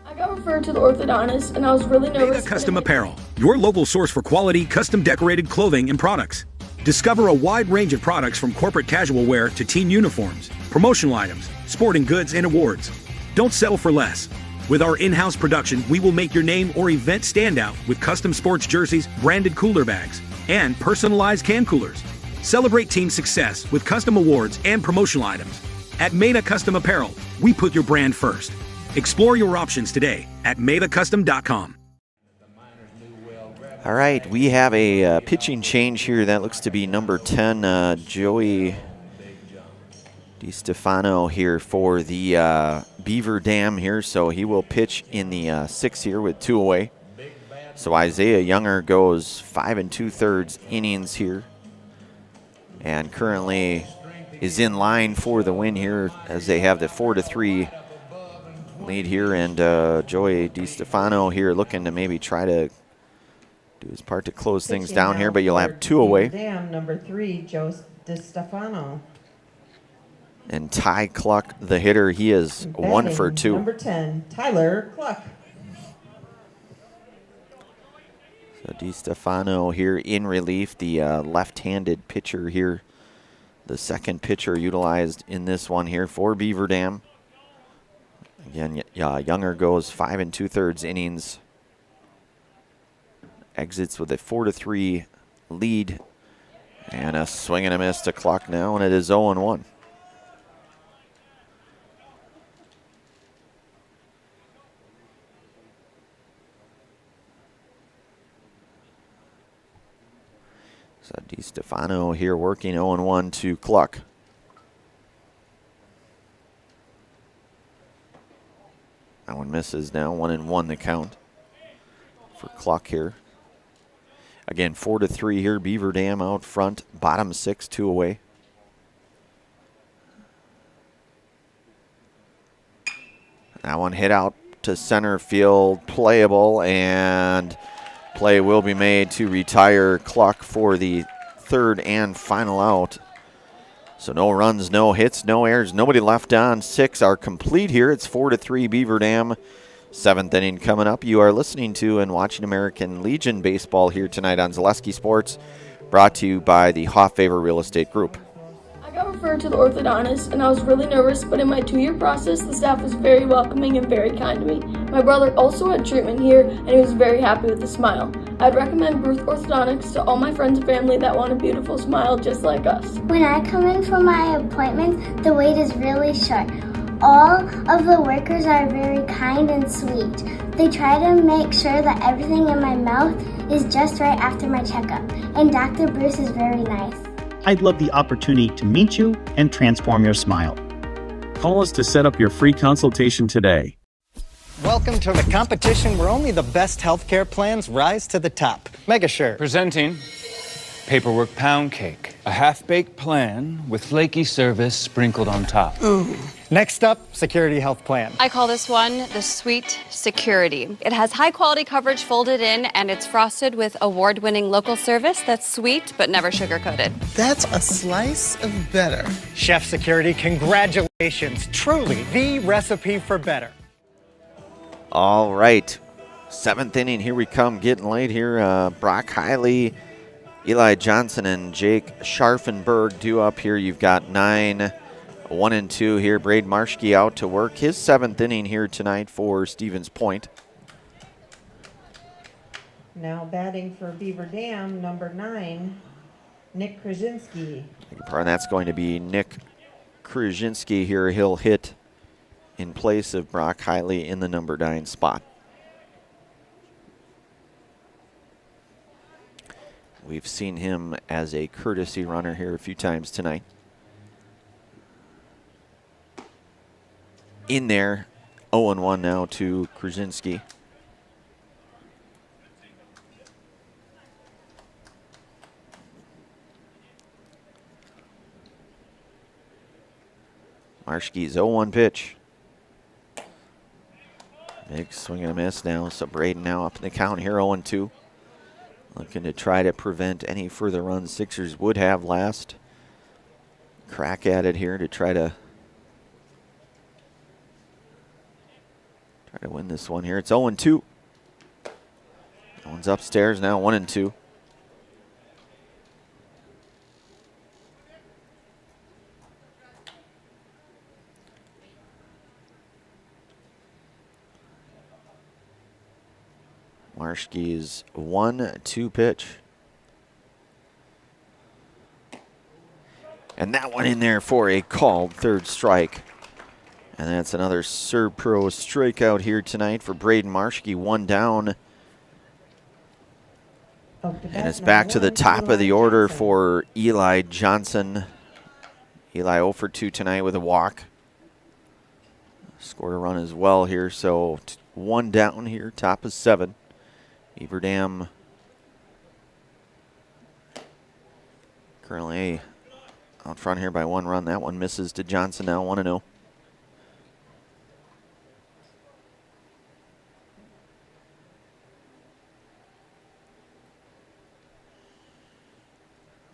I got referred to the orthodontist, and I was really nervous. Mega Custom Apparel, your local source for quality, custom decorated clothing and products. Discover a wide range of products from corporate casual wear to team uniforms, promotional items, sporting goods, and awards. Don't settle for less. With our in-house production, we will make your name or event stand out with custom sports jerseys, branded cooler bags, and personalized can coolers. Celebrate team success with custom awards and promotional items. At Meta Custom Apparel, we put your brand first. Explore your options today at metacustom.com. All right, we have a pitching change here. That looks to be number 10, Joey DiStefano here for the Beaver Dam here. So he will pitch in the 6th here with 2 away. So Isaiah Younger goes 5 2/3 innings here, and currently is in line for the win here as they have the 4-3 lead here. And Joey DiStefano here looking to maybe try to do his part to close things down here, but you'll have 2 away. Dam number 3, Joe DiStefano. And Ty Cluck, the hitter, he is 1 for 2. Number 10, Tyler Cluck. So DiStefano here in relief, the left-handed pitcher here, the second pitcher utilized in this one here for Beaver Dam. Again, Younger goes 5 2/3 innings. exits with a 4-3 lead. And a swing and a miss to Cluck now, and it is 0-1. So DiStefano here working 0-1 to Cluck. That one misses now, 1-1 the count for Cluck here. Again, 4-3 here, Beaver Dam out front, bottom 6, 2 away. That one hit out to center field, playable, and play will be made to retire Cluck for the third and final out. So no runs, no hits, no errors, nobody left on. 6 are complete here. It's 4-3 Beaver Dam. 7th inning coming up. You are listening to and watching American Legion baseball here tonight on Zaleski Sports, brought to you by the Hofffavor Real Estate Group. I got referred to the orthodontist, and I was really nervous, but in my 2-year process, the staff was very welcoming and very kind to me. My brother also had treatment here, and he was very happy with the smile. I'd recommend Bruce Orthodontics to all my friends and family that want a beautiful smile just like us. When I come in for my appointment, the wait is really short. All of the workers are very kind and sweet. They try to make sure that everything in my mouth is just right after my checkup, and Dr. Bruce is very nice. I'd love the opportunity to meet you and transform your smile. Call us to set up your free consultation today. Welcome to the competition where only the best healthcare plans rise to the top. MegaSure. Presenting Paperwork Pound Cake, a half-baked plan with flaky service sprinkled on top. Next up, Security Health Plan. I call this one the Sweet Security. It has high-quality coverage folded in, and it's frosted with award-winning local service that's sweet but never sugar-coated. That's a slice of better. Chef Security, congratulations. Truly the recipe for better. All right. 7th inning, here we come, getting late here. Brock Hiley, Eli Johnson, and Jake Scharfenberg due up here. You've got 9, 1 and 2 here. Braid Marschke out to work his 7th inning here tonight for Stevens Point. Now batting for Beaver Dam, number 9, Nick Krasinski. And that's going to be Nick Krasinski here. He'll hit in place of Brock Hiley in the number 9 spot. We've seen him as a courtesy runner here a few times tonight. In there, 0-1 now to Krasinski. Marschke's 0-1 pitch. Big swing and a miss now, so Braden now up in the count here, 0-2. Looking to try to prevent any further runs Sixers would have last. Crack at it here to try to win this one here. It's 0-2. That one's upstairs now, 1-2. Marschke's 1-2 pitch. And that one in there for a called third strike. And that's another Serpro strikeout here tonight for Braden Marschke. 1 down. And it's back to the top of the order for Eli Johnson. Eli 0 for 2 tonight with a walk. Scored a run as well here, so 1 down here, top of 7. Beaver Dam currently out front here by 1 run. That one misses to Johnson now, 1-0.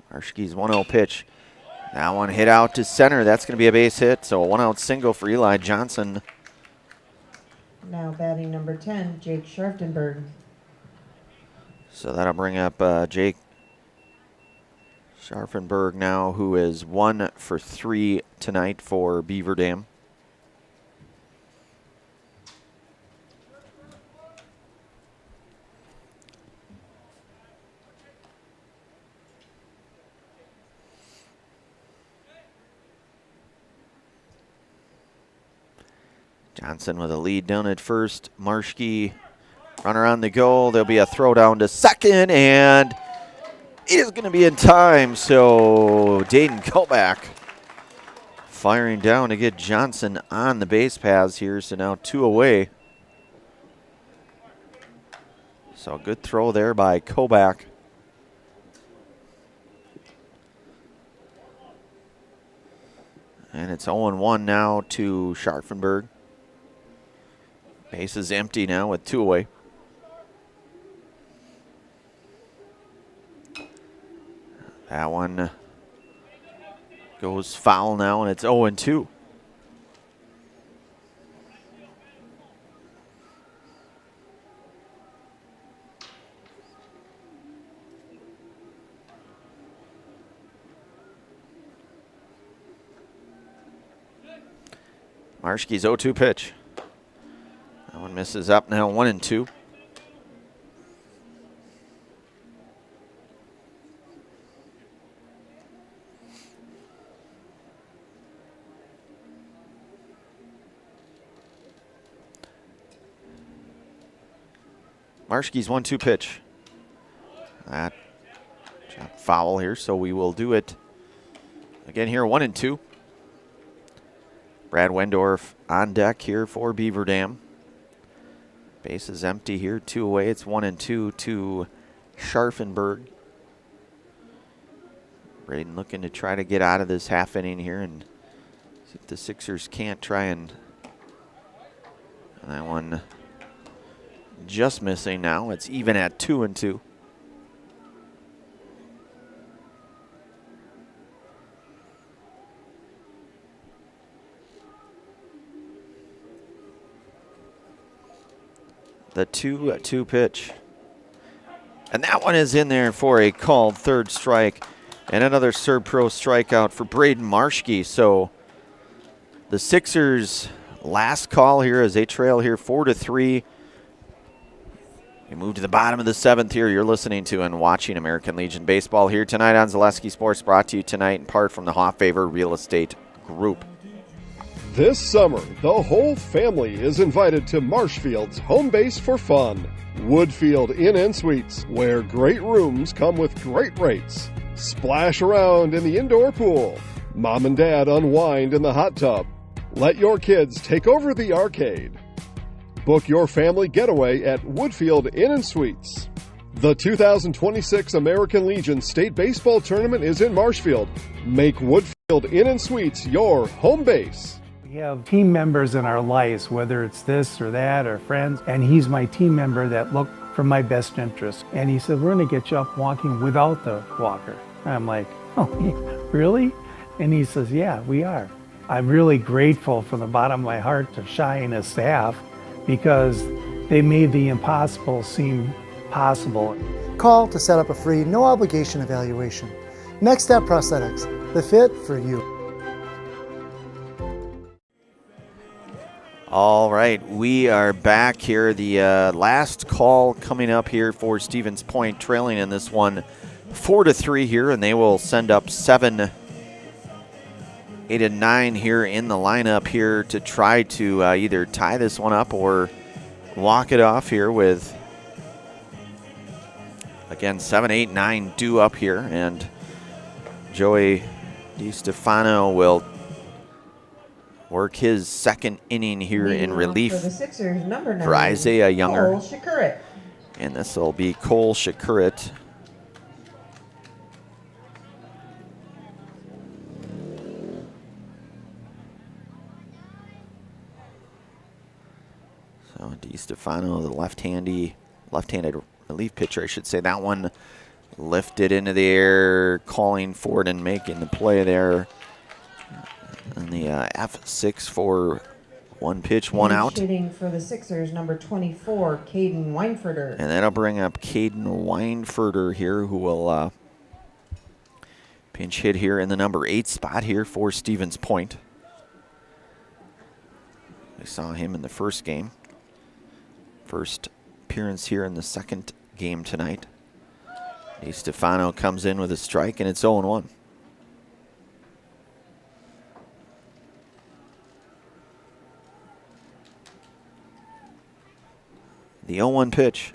Marschke's 1-0 pitch. That one hit out to center. That's going to be a base hit, so a 1-out single for Eli Johnson. Now batting number 10, Jake Scharfenberg. So that'll bring up Jake Scharfenberg now, who is 1 for 3 tonight for Beaver Dam. Johnson with a lead down at first. Marschke, runner on the goal. There'll be a throw down to second, and it is going to be in time. So Dayton Koback firing down to get Johnson on the base paths here. So now 2 away. So a good throw there by Koback. And it's 0-1 now to Scharfenberg. Base is empty now with 2 away. That one goes foul now, and it's 0-2. Marschke's 0-2 pitch. That one misses up now, 1-2. Marschke's 1-2 pitch. That foul here, so we will do it again here, 1-2. Brad Wendorf on deck here for Beaver Dam. Base is empty here, 2 away. It's 1-2 to Scharfenberg. Braden looking to try to get out of this half inning here and see if the Sixers can't try and that one just missing now. It's even at 2-2. The 2-2 pitch. And that one is in there for a called third strike. And another Serb Pro strikeout for Braden Marschke. So the Sixers' last call here as they trail here 4-3. We move to the bottom of the 7th here. You're listening to and watching American Legion Baseball here tonight on Zaleski Sports, brought to you tonight in part from the Hoffavor Real Estate Group. This summer, the whole family is invited to Marshfield's home base for fun. Woodfield Inn & Suites, where great rooms come with great rates. Splash around in the indoor pool. Mom and Dad unwind in the hot tub. Let your kids take over the arcade. Book your family getaway at Woodfield Inn & Suites. The 2026 American Legion State Baseball Tournament is in Marshfield. Make Woodfield Inn & Suites your home base. We have team members in our lives, whether it's this or that or friends, and he's my team member that look for my best interest. And he said, we're going to get you up walking without the walker. I'm like, oh, really? And he says, yeah, we are. I'm really grateful from the bottom of my heart to Shai and his staff because they made the impossible seem possible. Call to set up a free, no obligation evaluation. Next Step Prosthetics, the fit for you. All right, we are back here. The last call coming up here for Stevens Point, trailing in this one 4-3 here, and they will send up 7, 8, and 9 here in the lineup here to try to either tie this one up or walk it off here with, again, 7, 8, 9 due up here, and Joey DiStefano will work his second inning here in relief for the Sixers, number 9, for Isaiah Younger. Cole Shakurit. And this will be Cole Shakurit. So DiStefano, the left-handed relief pitcher, I should say. That one lifted into the air, calling for it and making the play there. And the F6 for 1 pitch, 1 out. Hitting for the Sixers, number 24, Caden Weinfurter. And that'll bring up Caden Weinfurter here, who will pinch hit here in the number 8 spot here for Stevens Point. We saw him in the first game. First appearance here in the second game tonight. DiStefano comes in with a strike, and it's 0-1. The 0-1 pitch.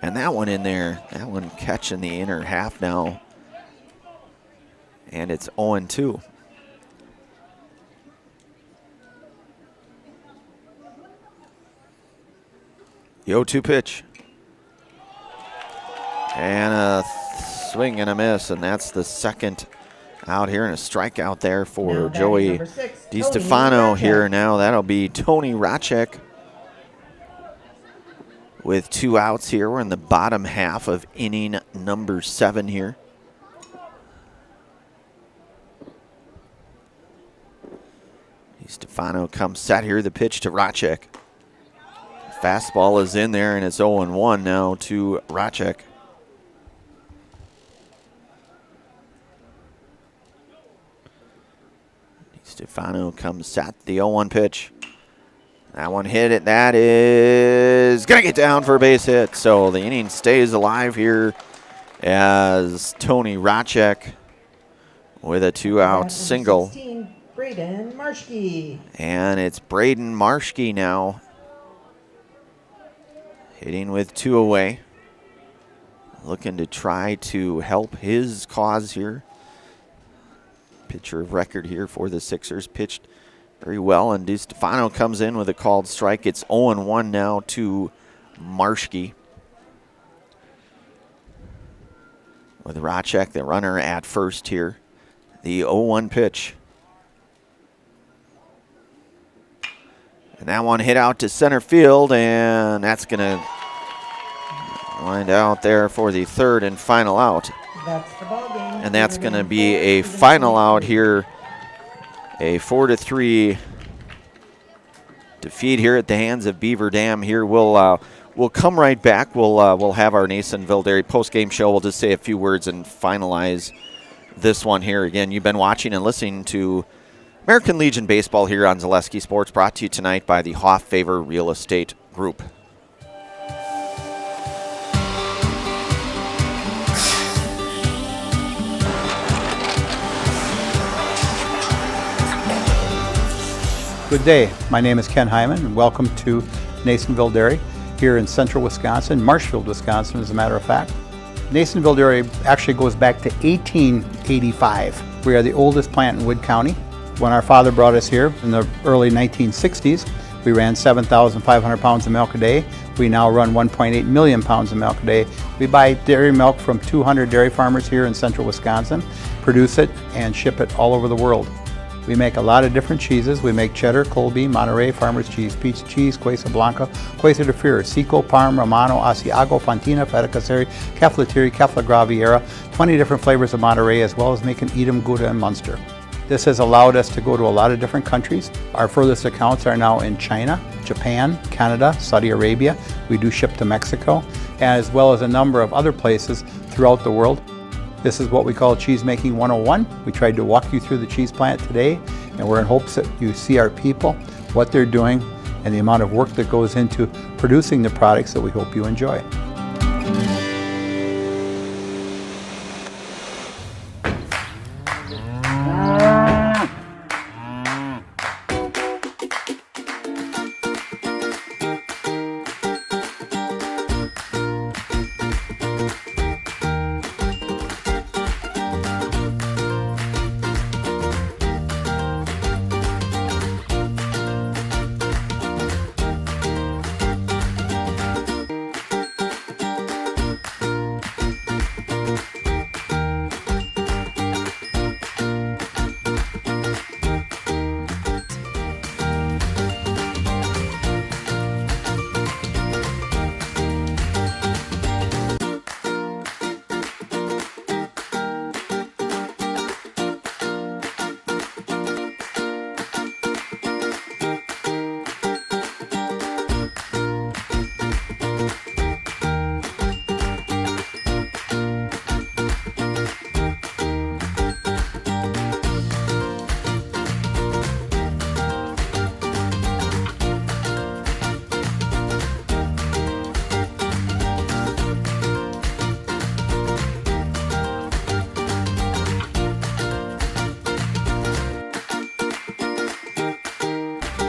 And that one in there. That one catching the inner half now. And it's 0-2. The 0-2 pitch. And a swing and a miss, and that's the second out here, and a strikeout there for Joey DiStefano here now. That'll be Tony Racek with 2 outs here. We're in the bottom half of inning number 7 here. DiStefano comes set here. The pitch to Racek. Fastball is in there, and it's 0-1 now to Racek. DiStefano comes set. The 0-1 pitch. That one hit it. That is going to get down for a base hit. So the inning stays alive here as Tony Racek with a 2-out single. 16, Braden Marshke. And it's Braden Marshke now hitting with 2 away. Looking to try to help his cause here. Pitcher of record here for the Sixers. Pitched very well, and DiStefano comes in with a called strike. It's 0-1 now to Marshke. With Racek, the runner at first here. The 0-1 pitch. And that one hit out to center field, and that's going to wind out there for the third and final out. That's the ball game. And that's going to be a final out here. A 4-3 defeat here at the hands of Beaver Dam. Here we'll come right back. We'll have our Nasonville Dairy post-game show. We'll just say a few words and finalize this one here. Again, you've been watching and listening to American Legion Baseball here on Zaleski Sports, brought to you tonight by the Hoff Favor Real Estate Group. Good day. My name is Ken Hyman, and welcome to Nasonville Dairy here in central Wisconsin, Marshfield, Wisconsin, as a matter of fact. Nasonville Dairy actually goes back to 1885. We are the oldest plant in Wood County. When our father brought us here in the early 1960s, we ran 7,500 pounds of milk a day. We now run 1.8 million pounds of milk a day. We buy dairy milk from 200 dairy farmers here in central Wisconsin, produce it, and ship it all over the world. We make a lot of different cheeses. We make cheddar, Colby, Monterey, Farmer's Cheese, Peach Cheese, Quesa Blanca, Quesa de Fure, Seco, Parm, Romano, Asiago, Fontina, Feta Caseri, Caflatiri, Cafla Graviera, 20 different flavors of Monterey, as well as making Edam, Gouda, and Munster. This has allowed us to go to a lot of different countries. Our furthest accounts are now in China, Japan, Canada, Saudi Arabia. We do ship to Mexico, as well as a number of other places throughout the world. This is what we call Cheese Making 101. We tried to walk you through the cheese plant today, and we're in hopes that you see our people, what they're doing, and the amount of work that goes into producing the products that we hope you enjoy.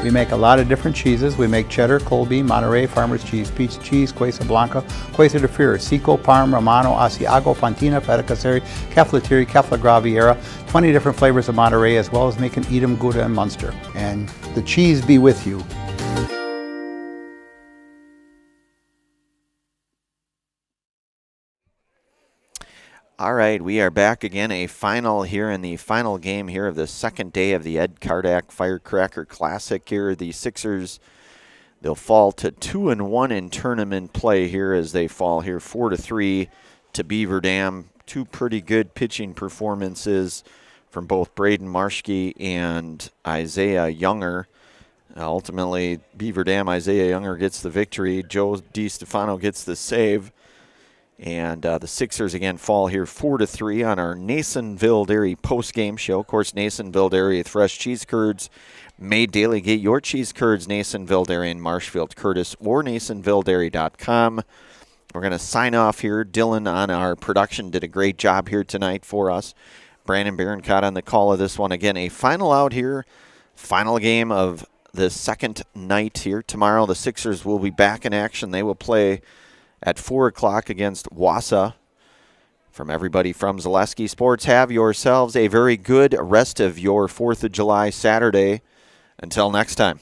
We make a lot of different cheeses. We make cheddar, Colby, Monterey, Farmer's Cheese, Pizza Cheese, Quesa Blanca, Quesa de Freer, Seco, Parm, Romano, Asiago, Fontina, Feta Caseri, Caflateri, Cafla Graviera, 20 different flavors of Monterey, as well as making Edam, Gouda, and Munster. And the cheese be with you. All right, we are back again, a final here in the final game here of the second day of the Ed Cardack Firecracker Classic here. The Sixers, they'll fall to 2-1 in tournament play here as they fall here 4-3 to Beaver Dam. Two pretty good pitching performances from both Braden Marschke and Isaiah Younger. Ultimately, Beaver Dam, Isaiah Younger gets the victory. Joe DiStefano gets the save. And the Sixers again fall here 4-3 on our Nasonville Dairy post-game show. Of course, Nasonville Dairy with fresh cheese curds made daily. Get your cheese curds, Nasonville Dairy in Marshfield, Curtis, or NasonvilleDairy.com. We're going to sign off here. Dylan on our production did a great job here tonight for us. Brandon Barron caught on the call of this one. Again, a final out here. Final game of the second night here. Tomorrow the Sixers will be back in action. They will play at 4 o'clock against Wausau. From everybody from Zaleski Sports, have yourselves a very good rest of your 4th of July Saturday. Until next time.